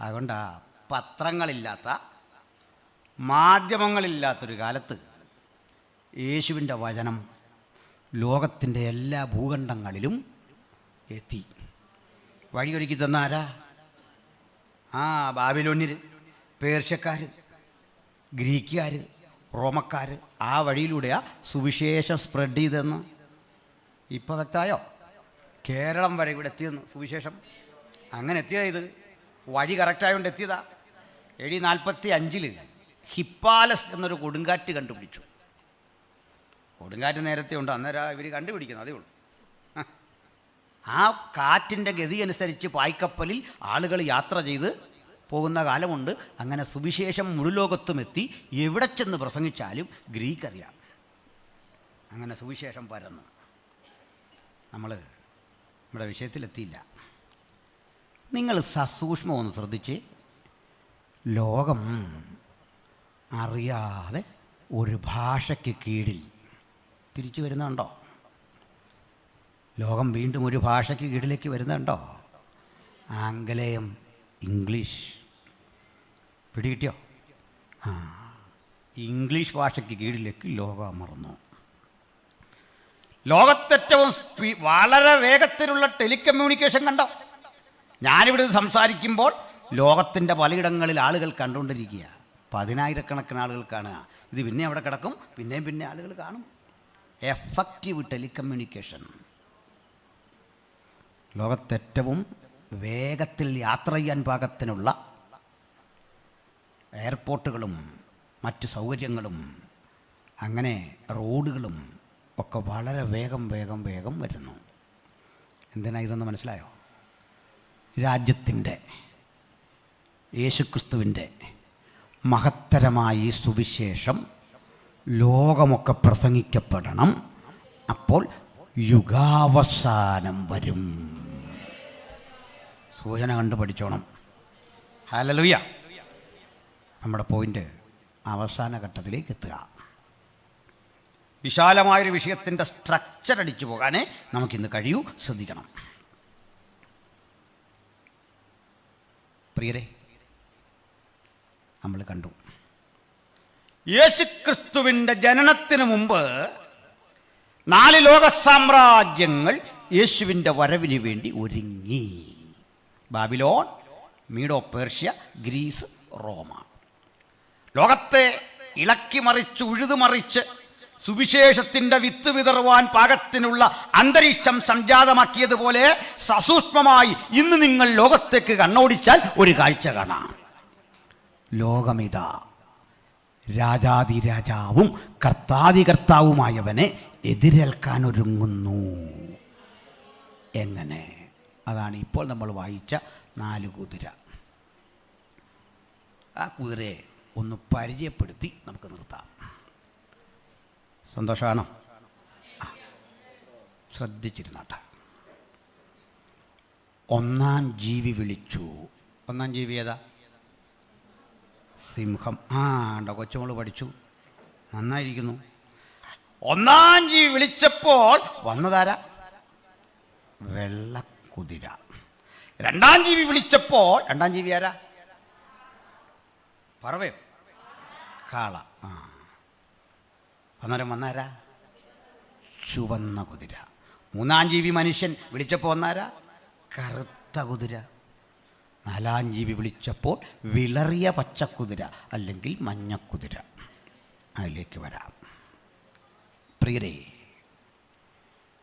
അതുകൊണ്ടാണ് പത്രങ്ങളില്ലാത്ത, മാധ്യമങ്ങളില്ലാത്തൊരു കാലത്ത് യേശുവിൻ്റെ വചനം ലോകത്തിൻ്റെ എല്ലാ ഭൂഖണ്ഡങ്ങളിലും എത്തി. വഴിയൊരുക്കി തന്ന ആരാ? ബാബിലോന്യർ, പേർഷ്യക്കാർ, ഗ്രീക്കുകാർ, റോമക്കാർ. ആ വഴിയിലൂടെയാണ് സുവിശേഷം സ്പ്രെഡ് ചെയ്തെന്ന്. ഇപ്പോൾ വ്യക്തമായോ? കേരളം വരെ ഇവിടെ എത്തിയെന്ന് സുവിശേഷം. അങ്ങനെ എത്തിയതാ. ഇത് വഴി കറക്റ്റായതുകൊണ്ട് എത്തിയതാ. AD 45 ഹിപ്പാലസ് എന്നൊരു കൊടുങ്കാറ്റ് കണ്ടുപിടിച്ചു. കൊടുങ്കാറ്റ് നേരത്തെ ഉണ്ട്, അന്നേരം ഇവർ കണ്ടുപിടിക്കുന്നത്, അതേ ഉള്ളൂ. ആ കാറ്റിൻ്റെ ഗതി അനുസരിച്ച് പായ്ക്കപ്പലിൽ ആളുകൾ യാത്ര ചെയ്ത് പോകുന്ന കാലമുണ്ട്. അങ്ങനെ സുവിശേഷം മുഴുലോകത്തും എത്തി. എവിടെ ചെന്ന് പ്രസംഗിച്ചാലും ഗ്രീക്ക് അറിയാം. അങ്ങനെ സുവിശേഷം പരന്നു. നമ്മുടെ വിഷയത്തിലെത്തിയില്ല. നിങ്ങൾ സസൂക്ഷ്മം ഒന്ന് ശ്രദ്ധിച്ച്, ലോകം അറിയാതെ ഒരു ഭാഷയ്ക്ക് കീഴിൽ തിരിച്ചു വരുന്നുണ്ടോ? ലോകം വീണ്ടും ഒരു ഭാഷയ്ക്ക് കീഴിലേക്ക് വരുന്നുണ്ടോ? ആംഗലേയം, ഇംഗ്ലീഷ്. പിടികിട്ടിയോ? ഇംഗ്ലീഷ് ഭാഷയ്ക്ക് കീഴിലേക്ക് ലോകം അമർന്നു. ലോകത്തേറ്റവും വളരെ വേഗത്തിലുള്ള ടെലികമ്മ്യൂണിക്കേഷൻ കണ്ടോ? ഞാനിവിടെ സംസാരിക്കുമ്പോൾ ലോകത്തിൻ്റെ പലയിടങ്ങളിൽ ആളുകൾ കണ്ടുകൊണ്ടിരിക്കുക, 10,000-കണക്കിന് ആളുകൾ കാണുക. ഇത് പിന്നെ അവിടെ കിടക്കും, പിന്നെ ആളുകൾ കാണും. Effective telecommunication. ലോകത്തേറ്റവും വേഗത്തിൽ യാത്ര ചെയ്യാൻ പാകത്തിനുള്ള എയർപോർട്ടുകളും മറ്റ് സൗകര്യങ്ങളും അങ്ങനെ റോഡുകളും ഒക്കെ വളരെ വേഗം വരുന്നു. എന്തിനാ ഇതെന്ന് മനസ്സിലായോ? രാജ്യത്തിൻ്റെ യേശുക്രിസ്തുവിൻ്റെ മഹത്തരമായ ഈ സുവിശേഷം ലോകമൊക്കെ പ്രസംഗിക്കപ്പെടണം. അപ്പോൾ യുഗാവസാനം വരും. സൂചന കണ്ടു പഠിച്ചോണം. ഹല്ലേലൂയ. നമ്മുടെ പോയിൻ്റ് അവസാന ഘട്ടത്തിലേക്ക് എത്തുക. വിശാലമായൊരു വിഷയത്തിൻ്റെ സ്ട്രക്ചർ അടിച്ചു പോകാനേ നമുക്കിന്ന് കഴിയൂ. ശ്രദ്ധിക്കണം പ്രിയരെ. നമ്മൾ കണ്ടു യേശുക്രിസ്തുവിൻ്റെ ജനനത്തിന് മുമ്പ് 4 ലോക സാമ്രാജ്യങ്ങൾ യേശുവിൻ്റെ വരവിന് വേണ്ടി ഒരുങ്ങി. ബാബിലോൺ, മീഡോ പേർഷ്യ, ഗ്രീസ്, റോമ. ലോകത്തെ ഇളക്കി മറിച്ച് ഉഴുതുമറിച്ച് സുവിശേഷത്തിൻ്റെ വിത്ത് വിതറുവാൻ പാകത്തിനുള്ള അന്തരീക്ഷം സംജാതമാക്കിയതുപോലെ സസൂക്ഷ്മമായി ഇന്ന് നിങ്ങൾ ലോകത്തേക്ക് കണ്ണോടിച്ചാൽ ഒരു കാഴ്ച കാണാം. ലോകമിതാ രാജാതിരാജാവും കർത്താതികർത്താവുമായവനെ എതിരേൽക്കാൻ ഒരുങ്ങുന്നു. എങ്ങനെ? അതാണ് ഇപ്പോൾ നമ്മൾ വായിച്ച 4 കുതിര. ആ കുതിരയെ ഒന്ന് പരിചയപ്പെടുത്തി നമുക്ക് നിർത്താം. സന്തോഷമാണോ? ശ്രദ്ധിച്ചിരുന്നാട്ടെ. ഒന്നാം ജീവി വിളിച്ചു. ഒന്നാം ജീവി ഏതാ? സിംഹം. ഉണ്ടോ? കൊച്ചുമോള് പഠിച്ചു, നന്നായിരിക്കുന്നു. ഒന്നാം ജീവി വിളിച്ചപ്പോൾ വന്നതാരാ? വെള്ളക്കുതിര. രണ്ടാം ജീവി വിളിച്ചപ്പോൾ രണ്ടാം ജീവി ആരാ? പറവയോ? കാള. അന്നേരം വന്നാരാ? ചുവന്ന കുതിര. മൂന്നാം ജീവി മനുഷ്യൻ വിളിച്ചപ്പോൾ വന്നാരാ? കറുത്ത കുതിര. നാലാം ജീവി വിളിച്ചപ്പോൾ വിളറിയ പച്ചക്കുതിര അല്ലെങ്കിൽ മഞ്ഞക്കുതിര. അതിലേക്ക് വരാം. പ്രിയരേ,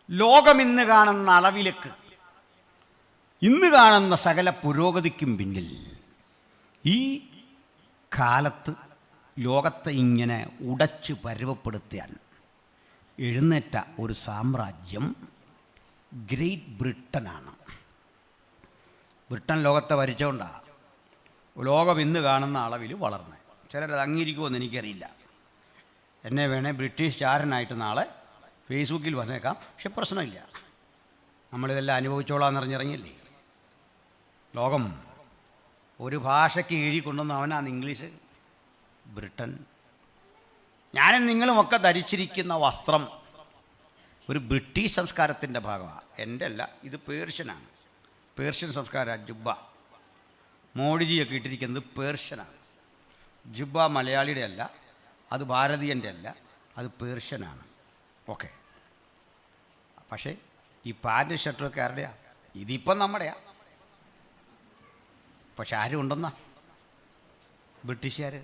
ലോകം ഇന്ന് കാണുന്ന അളവിലേക്ക്, ഇന്ന് കാണുന്ന സകല പുരോഗതിക്കും പിന്നിൽ ഈ കാലത്ത് ലോകത്തെ ഇങ്ങനെ ഉടച്ച് പരുവപ്പെടുത്താൻ എഴുന്നേറ്റ ഒരു സാമ്രാജ്യം ഗ്രേറ്റ് ബ്രിട്ടനാണ്. ബ്രിട്ടൻ ലോകത്തെ ഭരിച്ചുകൊണ്ടാണ് ലോകം ഇന്ന് കാണുന്ന അളവിൽ വളർന്നത്. ചിലരത് അംഗീകരിക്കുമെന്ന് എനിക്കറിയില്ല. എന്നെ വേണേ ബ്രിട്ടീഷ് ചാരനായിട്ട് നാളെ ഫേസ്ബുക്കിൽ വന്നേക്കാം. പക്ഷെ പ്രശ്നമില്ല, നമ്മളിതെല്ലാം അനുഭവിച്ചോളാം എന്നറിഞ്ഞിറങ്ങിയല്ലേ. ലോകം ഒരു ഭാഷയ്ക്ക് കീഴിൽ കൊണ്ടുവന്ന അവനാണ് ഇംഗ്ലീഷ്. ബ്രിട്ടൻ. ഞാനും നിങ്ങളുമൊക്കെ ധരിച്ചിരിക്കുന്ന വസ്ത്രം ഒരു ബ്രിട്ടീഷ് സംസ്കാരത്തിൻ്റെ ഭാഗമാണ്. എൻ്റെ അല്ല, ഇത് പേർഷ്യനാണ്. പേർഷ്യൻ സംസ്കാരം. ജുബ്ബ, മോഡിജിയൊക്കെ ഇട്ടിരിക്കുന്നത് പേർഷ്യനാണ്. ജുബ്ബ മലയാളിയുടെ അല്ല, അത് ഭാരതീയൻ്റെ അല്ല, അത് പേർഷ്യനാണ്. ഓക്കെ. പക്ഷേ ഈ പാൻറ്റും ഷർട്ടുമൊക്കെ ആരുടെയാ? ഇതിപ്പം നമ്മുടെയാ. പക്ഷെ ആരും ഉണ്ടെന്നാ? ബ്രിട്ടീഷുകാർ.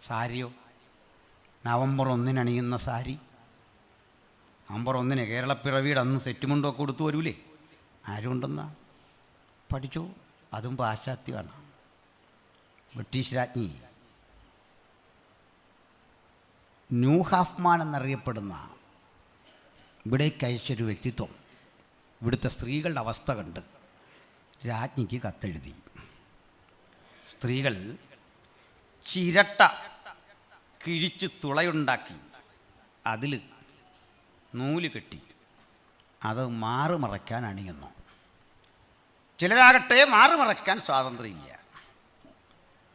സാരിയോ? നവംബർ 1 അണിയുന്ന സാരി. നവംബർ 1 കേരളപ്പിറവിയുടെ അന്ന് സെറ്റുമുണ്ടൊക്കെ കൊടുത്തു വരൂലേ? ആരും ഉണ്ടെന്നാ? പഠിച്ചു. അതും പാശ്ചാത്യമാണ്. ബ്രിട്ടീഷ് രാജ്ഞി ന്യൂ ഹാഫ്മാൻ എന്നറിയപ്പെടുന്ന ഇവിടേക്ക് അയച്ചൊരു വ്യക്തിത്വം ഇവിടുത്തെ സ്ത്രീകളുടെ അവസ്ഥ കണ്ട് രാജ്ഞിക്ക് കത്തെഴുതി. സ്ത്രീകൾ ചിരട്ട കിഴിച്ച് തുളയുണ്ടാക്കി അതിൽ നൂല് കെട്ടി അത് മാറുമറയ്ക്കാൻ അണിയുന്നു. ചിലരാകട്ടെ മാറുമറയ്ക്കാൻ സ്വാതന്ത്ര്യമില്ല.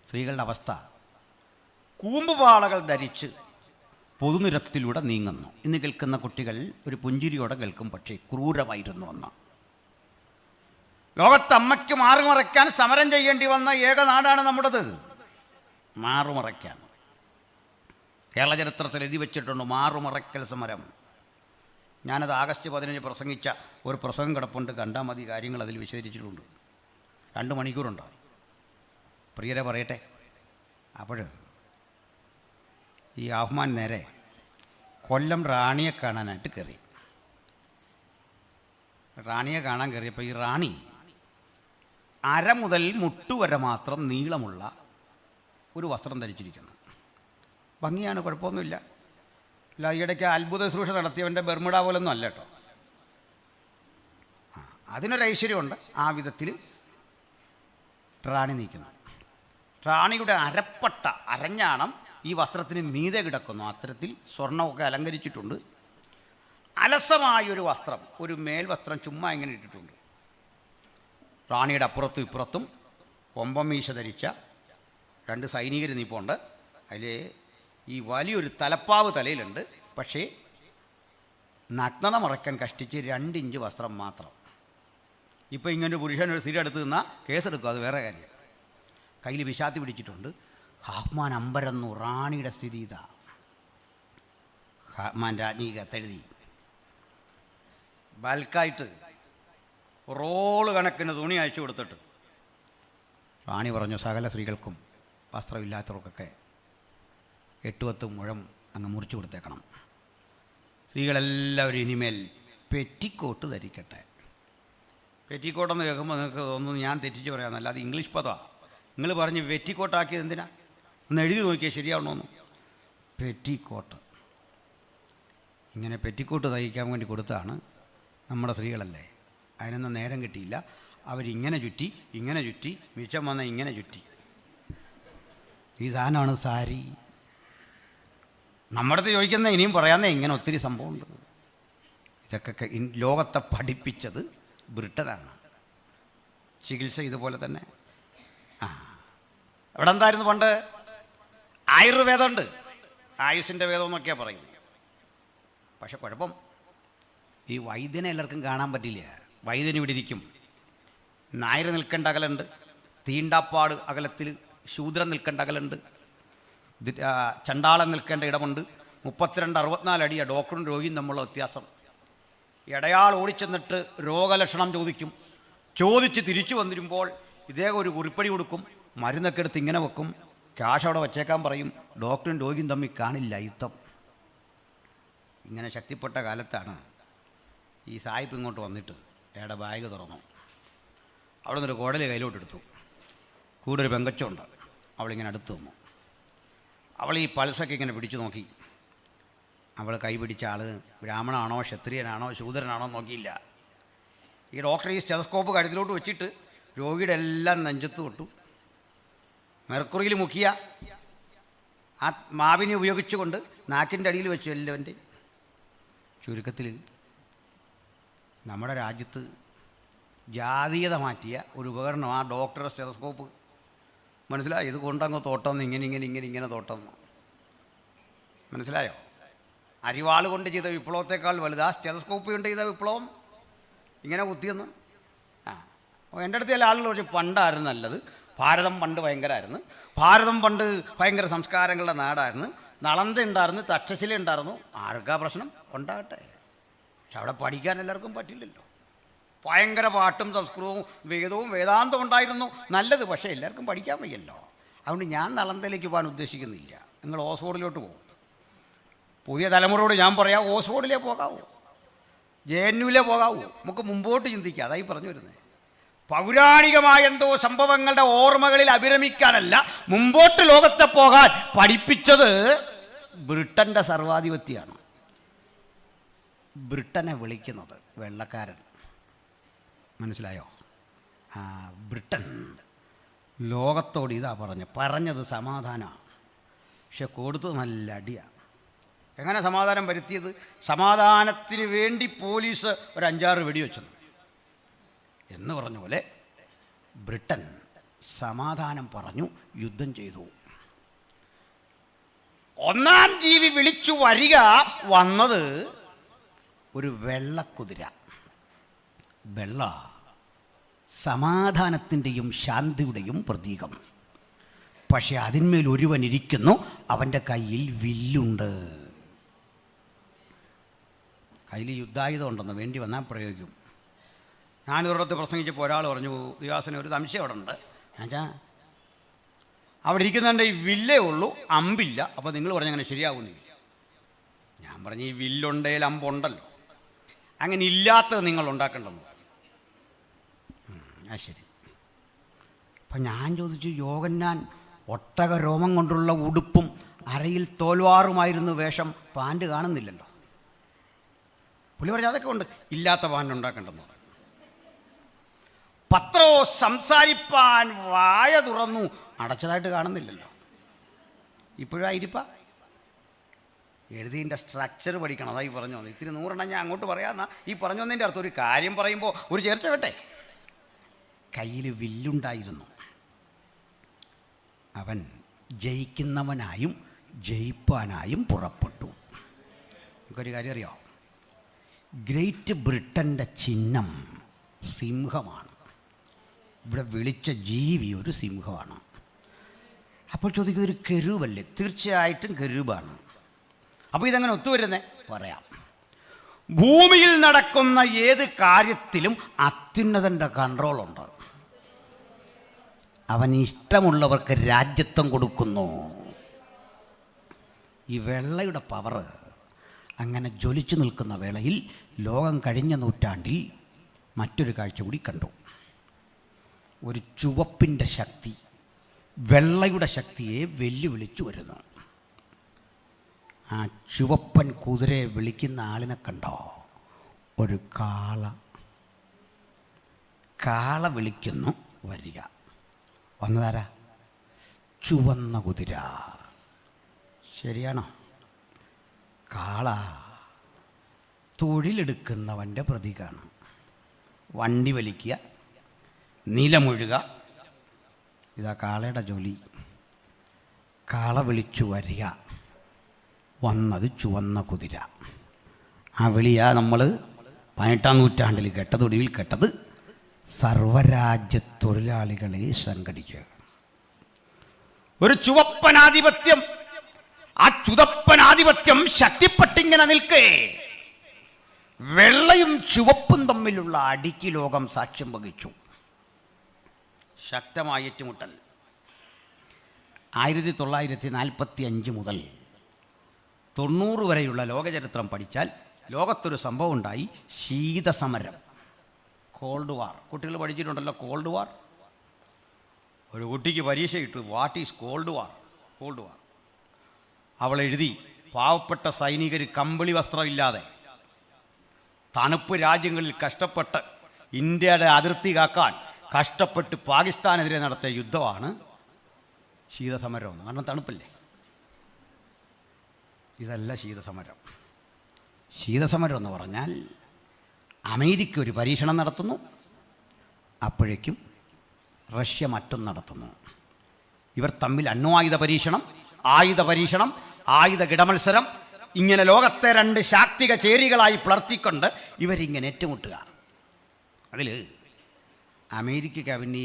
സ്ത്രീകളുടെ അവസ്ഥ കൂമ്പുപാളകൾ ധരിച്ച് പൊതുനിരത്തിലൂടെ നീങ്ങുന്നു. ഇന്ന് കേൾക്കുന്ന കുട്ടികൾ ഒരു പുഞ്ചിരിയോടെ കേൾക്കും, പക്ഷേ ക്രൂരമായിരുന്നു എന്ന്. ലോകത്തമ്മയ്ക്ക് മാറുമറയ്ക്കാൻ സമരം ചെയ്യേണ്ടി വന്ന ഏക നാടാണ് നമ്മുടേത്. മാറുമറയ്ക്കാൻ കേരള ചരിത്രത്തിൽ എഴുതി വച്ചിട്ടുണ്ട് മാറുമറയ്ക്കൽ സമരം. ഞാനത് ആഗസ്റ്റ് 15 പ്രസംഗിച്ച ഒരു പ്രസംഗം കിടപ്പുണ്ട്, കണ്ടാൽ മതി, കാര്യങ്ങൾ അതിൽ വിശദീകരിച്ചിട്ടുണ്ട്. 2 മണിക്കൂറുണ്ട്. പ്രിയരെ പറയട്ടെ, അപ്പോൾ ഈ ആഹ്മാൻ നേരെ കൊല്ലം റാണിയെ കാണാനായിട്ട് കയറി. റാണിയെ കാണാൻ കയറിയപ്പോൾ ഈ റാണി അര മുതൽ മുട്ടുവരെ മാത്രം നീളമുള്ള ഒരു വസ്ത്രം ധരിച്ചിരിക്കുന്നു. ഭംഗിയാണ്, കുഴപ്പമൊന്നുമില്ല. അല്ല, ഈയിടയ്ക്ക് അത്ഭുത ശുശ്രൂഷ നടത്തിയവൻ്റെ ബെർമുഡ പോലൊന്നും അല്ല കേട്ടോ. അതിനൊരു ഐശ്വര്യമുണ്ട്. ആ വിധത്തിൽ റാണി നീക്കുന്നു. റാണിയുടെ അരപ്പട്ട അരഞ്ഞാണം ഈ വസ്ത്രത്തിന് മീതെ കിടക്കുന്നു. അത്തരത്തിൽ സ്വർണ്ണമൊക്കെ അലങ്കരിച്ചിട്ടുണ്ട്. അലസമായൊരു വസ്ത്രം, ഒരു മേൽവസ്ത്രം ചുമ്മാ ഇങ്ങനെ ഇട്ടിട്ടുണ്ട്. റാണിയുടെ അപ്പുറത്തും ഇപ്പുറത്തും കൊമ്പമീശ ധരിച്ച 2 സൈനികർ നിൽപ്പുണ്ട്. അതിൽ ഈ വലിയൊരു തലപ്പാവ് തലയിലുണ്ട്. പക്ഷേ നഗ്നത മറയ്ക്കാൻ കഷ്ടിച്ച് 2 ഇഞ്ച് വസ്ത്രം മാത്രം. ഇപ്പോൾ ഇങ്ങനെ പുരുഷൻ ഒരു സ്ഥിരം എടുത്ത് നിന്നാൽ കേസെടുക്കും, അത് വേറെ കാര്യം. കയ്യിൽ വിശാത്തി പിടിച്ചിട്ടുണ്ട്. ഹാഹ്മാൻ അമ്പരന്നു. റാണിയുടെ സ്ഥിതി ഇതാ. ഹാഹ്മാൻ രാജ്ഞി കത്തെഴുതി ബൽക്കായിട്ട് റോള് കണക്കിന് തുണി അയച്ചു കൊടുത്തിട്ട് റാണി പറഞ്ഞു, സകല സ്ത്രീകൾക്കും വസ്ത്രമില്ലാത്തവർക്കൊക്കെ 8-10 മുഴം അങ്ങ് മുറിച്ചു കൊടുത്തേക്കണം. സ്ത്രീകളെല്ലാവരും ഇനിമേൽ പെറ്റിക്കോട്ട് ധരിക്കട്ടെ. പെറ്റിക്കോട്ടെന്ന് കേൾക്കുമ്പോൾ നിങ്ങൾക്ക് തോന്നുന്നു ഞാൻ തെറ്റിച്ച് പറയാമെന്നല്ല, അത് ഇംഗ്ലീഷ് പദമാണ്. നിങ്ങൾ പറഞ്ഞ് പെറ്റിക്കോട്ടാക്കിയത് എന്തിനാ? ഒന്ന് എഴുതി നോക്കിയാൽ ശരിയാവണമെന്ന്. പെറ്റിക്കോട്ട്, ഇങ്ങനെ പെറ്റിക്കോട്ട് തയ്ക്കാൻ വേണ്ടി കൊടുത്താണ്. നമ്മുടെ സ്ത്രീകളല്ലേ, അതിനൊന്നും നേരം കിട്ടിയില്ല. അവരിങ്ങനെ ചുറ്റി ഇങ്ങനെ ചുറ്റി, മിച്ചം വന്ന ഇങ്ങനെ ചുറ്റി. ഈ സാധനമാണ് സാരി. നമ്മുടെ അടുത്ത് ചോദിക്കുന്ന ഇനിയും പറയാന്നേ, ഇങ്ങനെ ഒത്തിരി സംഭവമുണ്ട്. ഇതൊക്കെ ലോകത്തെ പഠിപ്പിച്ചത് ബ്രിട്ടനാണ്. ചികിത്സ ഇതുപോലെ തന്നെ. ഇവിടെ എന്തായിരുന്നു പണ്ട്? ആയുർവേദമുണ്ട്, ആയുസിൻ്റെ വേദം എന്നൊക്കെയാണ് പറയുന്നത്. പക്ഷെ കുഴപ്പം, ഈ വൈദ്യനെ എല്ലാവർക്കും കാണാൻ പറ്റില്ല. വൈദ്യന് ഇവിടെ ഇരിക്കും. നായർ നിൽക്കേണ്ട അകലുണ്ട്, തീണ്ടാപ്പാട് അകലത്തിൽ ശൂദ്രൻ നിൽക്കേണ്ട അകലുണ്ട്, ചണ്ടാളൻ നിൽക്കേണ്ട ഇടമുണ്ട്. 32-64 അടിയാണ് ഡോക്ടറും രോഗിയും തമ്മിലുള്ള വ്യത്യാസം. ഇടയാൾ ഓടിച്ചെന്നിട്ട് രോഗലക്ഷണം ചോദിക്കും. ചോദിച്ച് തിരിച്ചു വന്നിരുമ്പോൾ ഇദ്ദേഹം ഒരു കുറിപ്പടി കൊടുക്കും, മരുന്നൊക്കെ എടുത്ത് ഇങ്ങനെ വെക്കും, ക്യാഷ് അവിടെ വച്ചേക്കാൻ പറയും. ഡോക്ടറും രോഗിയും തമ്മിൽ കാണില്ല യുദ്ധം. ഇങ്ങനെ ശക്തിപ്പെട്ട കാലത്താണ് ഈ സായിപ്പ് ഇങ്ങോട്ട് വന്നിട്ട് അയാളുടെ ബാഗ് തുറന്നു. അവിടെ നിന്നൊരു കുടൽ കയ്യിലോട്ടെടുത്തു. കൂടെ ഒരു പെങ്കച്ചുണ്ട്, അവളിങ്ങനെ അടുത്ത് വന്നു. അവൾ ഈ പൾസൊക്കെ ഇങ്ങനെ പിടിച്ചു നോക്കി. അവൾ കൈ പിടിച്ച ആൾ ബ്രാഹ്മണനാണോ ക്ഷത്രിയനാണോ ശൂദ്രനാണോ നോക്കിയില്ല. ഈ ഡോക്ടർ ഈ സ്റ്റെതസ്കോപ്പ് കഴുത്തിലോട്ട് വെച്ചിട്ട് രോഗിയുടെ എല്ലാം നെഞ്ചത്ത് തൊട്ടു. മെർക്കുറിയിൽ മുക്കിയ ആ മാവിനെ ഉപയോഗിച്ചുകൊണ്ട് നാക്കിൻ്റെ അടിയിൽ വെച്ചു എല്ലാവൻ്റെ. ചുരുക്കത്തിൽ നമ്മുടെ രാജ്യത്ത് ജാതീയത മാറ്റിയ ഒരു ഉപകരണം ആ ഡോക്ടറുടെ സ്റ്റെതസ്കോപ്പ്. മനസ്സിലായോ? ഇത് കൊണ്ടങ്ങ് തോട്ടമെന്ന് ഇങ്ങനെ തോട്ടമെന്ന് മനസ്സിലായോ? അരിവാൾ കൊണ്ട് ചെയ്ത വിപ്ലവത്തെക്കാൾ വലുത് ആ സ്റ്റെതസ്കോപ്പ് കൊണ്ട് ചെയ്ത വിപ്ലവം. ഇങ്ങനെ കുത്തിയെന്ന്. എൻ്റെ അടുത്ത് ചില ആളുകൾ പറഞ്ഞു പണ്ടായിരുന്നു നല്ലത്, ഭാരതം പണ്ട് ഭയങ്കരമായിരുന്നു, ഭാരതം പണ്ട് ഭയങ്കര സംസ്കാരങ്ങളുടെ നാടായിരുന്നു, നളന്ദ ഉണ്ടായിരുന്നു, തക്ഷശില ഉണ്ടായിരുന്നു. ആർക്കാ പ്രശ്നം? ഉണ്ടാകട്ടെ. പക്ഷെ അവിടെ പഠിക്കാൻ എല്ലാവർക്കും പറ്റില്ലല്ലോ. ഭയങ്കര പാട്ടും സംസ്കൃതവും വേദവും വേദാന്തം ഉണ്ടായിരുന്നു, നല്ലത്. പക്ഷേ എല്ലാവർക്കും പഠിക്കാൻ വയ്യല്ലോ. അതുകൊണ്ട് ഞാൻ നളന്തയിലേക്ക് പോകാൻ ഉദ്ദേശിക്കുന്നില്ല. നിങ്ങൾ ഓക്സ്ഫോർഡിലോട്ട് പോകും. പുതിയ തലമുറയോട് ഞാൻ പറയാം, ഓക്സ്ഫോർഡിലേ പോകാവൂ, JNUവിലേ പോകാവൂ. നമുക്ക് മുമ്പോട്ട് ചിന്തിക്കുക. അതായി പറഞ്ഞു വരുന്നത്. പൗരാണികമായ എന്തോ സംഭവങ്ങളുടെ ഓർമ്മകളിൽ അഭിരമിക്കാനല്ല, മുമ്പോട്ട് ലോകത്തെ പോകാൻ പഠിപ്പിച്ചത് ബ്രിട്ടൻ്റെ സർവാധിപത്യമാണ്. ബ്രിട്ടനെ വിളിക്കുന്നത് വെള്ളക്കാരൻ. മനസ്സിലായോ? ബ്രിട്ടൻ ലോകത്തോട് ഇതാ പറഞ്ഞത് സമാധാനമാണ്. പക്ഷെ കൊടുത്തത് നല്ല അടിയാണ്. എങ്ങനെ സമാധാനം വരുത്തിയത്? സമാധാനത്തിന് വേണ്ടി പോലീസ് ഒരു 5-6 വെടിവെച്ചു എന്ന് പറഞ്ഞ പോലെ ബ്രിട്ടൻ സമാധാനം പറഞ്ഞു, യുദ്ധം ചെയ്തു. ഒന്നാം ജീവി വിളിച്ചു വന്നത് ഒരു വെള്ളക്കുതിര. വെള്ള സമാധാനത്തിൻ്റെയും ശാന്തിയുടെയും പ്രതീകം. പക്ഷെ അതിന്മേൽ ഒരുവൻ ഇരിക്കുന്നു, അവൻ്റെ കയ്യിൽ വില്ലുണ്ട്. കയ്യിൽ യുദ്ധായുധം ഉണ്ടെന്ന്, വേണ്ടി വന്നാൽ പ്രയോഗിക്കും. ഞാനിതൊരിടത്ത് പ്രസംഗിച്ചപ്പോൾ ഒരാൾ പറഞ്ഞു, ദിവാസന ഒരു സംശയം അവിടെ ഉണ്ട്. എന്നുവെച്ചാൽ അവിടെ ഇരിക്കുന്നുണ്ട് ഈ വില്ലേ ഉള്ളൂ, അമ്പില്ല. അപ്പോൾ നിങ്ങൾ പറഞ്ഞങ്ങനെ ശരിയാകുന്നില്ല. ഞാൻ പറഞ്ഞു, ഈ വില്ലുണ്ടേൽ അമ്പുണ്ടല്ലോ, അങ്ങനെ ഇല്ലാത്തത് നിങ്ങൾ ഉണ്ടാക്കേണ്ടെന്ന്. ആ ശരി. അപ്പം ഞാൻ ചോദിച്ചു, യോഹന്നാൻ ഒട്ടക രോമം കൊണ്ടുള്ള ഉടുപ്പും അരയിൽ തോൽവാറുമായിരുന്നു വേഷം, പാൻറ് കാണുന്നില്ലല്ലോ. പുള്ളി പറഞ്ഞു അതൊക്കെ ഉണ്ട്, ഇല്ലാത്ത പാൻറ് ഉണ്ടാക്കേണ്ടെന്ന് പറഞ്ഞു. പത്രോ സംസാരിപ്പാൻ വായ തുറന്നു, അടച്ചതായിട്ട് കാണുന്നില്ലല്ലോ. ഇപ്പോഴും ആയിരിപ്പ എഴുതിൻ്റെ സ്ട്രക്ചർ പഠിക്കണം. അതായി പറഞ്ഞു വന്നു. ഇത്തിരി 100 ഞാൻ അങ്ങോട്ട് പറയാമെന്നാ ഈ പറഞ്ഞു വന്നതിൻ്റെ അർത്ഥം. ഒരു കാര്യം പറയുമ്പോൾ ഒരു ചേർച്ച വേട്ടെ. കയ്യിൽ വില്ലുണ്ടായിരുന്നു. അവൻ ജയിക്കുന്നവനായും ജയിപ്പാനായും പുറപ്പെട്ടു. നമുക്കൊരു കാര്യം അറിയാം, ഗ്രേറ്റ് ബ്രിട്ടൻ്റെ ചിഹ്നം സിംഹമാണ്. ഇവിടെ വിളിച്ച ജീവി ഒരു സിംഹമാണ്. അപ്പോൾ ചോദിക്കുക, ഒരു കെരൂബല്ലേ? തീർച്ചയായിട്ടും കെരൂബാണ്. അപ്പോൾ ഇതെങ്ങനെ ഒത്തുവരുന്നേ? പറയാം. ഭൂമിയിൽ നടക്കുന്ന ഏത് കാര്യത്തിലും അത്യുന്നതൻ്റെ കൺട്രോളുണ്ട്. അവൻ ഇഷ്ടമുള്ളവർക്ക് രാജ്യത്വം കൊടുക്കുന്നു. ഈ വെള്ളയുടെ പവർ അങ്ങനെ ജ്വലിച്ചു നിൽക്കുന്ന വേളയിൽ ലോകം കഴിഞ്ഞ നൂറ്റാണ്ടിൽ മറ്റൊരു കാഴ്ച കൂടി കണ്ടു. ഒരു ചുവപ്പിൻ്റെ ശക്തി വെള്ളയുടെ ശക്തിയെ വെല്ലുവിളിച്ചു വരുന്നു. ആ ചുവപ്പൻ കുതിരയെ വിളിക്കുന്ന ആളിനെ കണ്ടോ? ഒരു കാള വിളിക്കുന്നു, വരിക. വന്നതാരാ? ചുവന്ന കുതിര. ശരിയാണോ? കാള തൊഴിലെടുക്കുന്നവൻ്റെ പ്രതീകമാണ്. വണ്ടി വലിക്കുക, നിലമൊഴുക, ഇതാ കാളയുടെ ജോലി. കാള വിളിച്ചു വരിക, വന്നത് ചുവന്ന കുതിര. ആ വിളിയാ നമ്മൾ 18-ാം നൂറ്റാണ്ടിൽ കേട്ടത്, ഒടുവിൽ കേട്ടത് സർവരാജ്യ തൊഴിലാളികളെ സംഘടിക്കുക. ഒരു ചുവപ്പനാധിപത്യം. ആ ചുവപ്പനാധിപത്യം ശക്തിപ്പെട്ടിങ്ങനെ നിൽക്കേ വെള്ളയും ചുവപ്പും തമ്മിലുള്ള അടിക്ക് ലോകം സാക്ഷ്യം വഹിച്ചു. ശക്തമായ ഏറ്റുമുട്ടൽ. 1945 മുതൽ 90 വരെയുള്ള ലോകചരിത്രം പഠിച്ചാൽ ലോകത്തൊരു സംഭവം ഉണ്ടായി, ശീതസമരം, കോൾഡ് വാർ. കുട്ടികൾ പഠിച്ചിട്ടുണ്ടല്ലോ കോൾഡ് വാർ. ഒരു കുട്ടിക്ക് പരീക്ഷ ഇട്ടു, what is called war? Called വാർ അവൾ എഴുതി. പാവപ്പെട്ട സൈനികർ കമ്പിളി വസ്ത്രമില്ലാതെ തണുപ്പ് രാജ്യങ്ങളിൽ കഷ്ടപ്പെട്ട് ഇന്ത്യയുടെ അതിർത്തി കാക്കാൻ കഷ്ടപ്പെട്ട് പാകിസ്ഥാനെതിരെ നടത്തിയ യുദ്ധമാണ് ശീതസമരം. കാരണം തണുപ്പല്ലേ. ഇതല്ല ശീതസമരം. ശീതസമരം എന്ന് പറഞ്ഞാൽ അമേരിക്ക ഒരു പരീക്ഷണം നടത്തുന്നു, അപ്പോഴേക്കും റഷ്യ മറ്റും നടത്തുന്നു. ഇവർ തമ്മിൽ അണ്വായുധ പരീക്ഷണം, ആയുധ പരീക്ഷണം, ആയുധ കിടമത്സരം, ഇങ്ങനെ ലോകത്തെ 2 ശാക്തിക ചേരികളായി പിളർത്തിക്കൊണ്ട് ഇവരിങ്ങനെ ഏറ്റുമുട്ടുക. അതിൽ അമേരിക്കയ്ക്ക് അവന്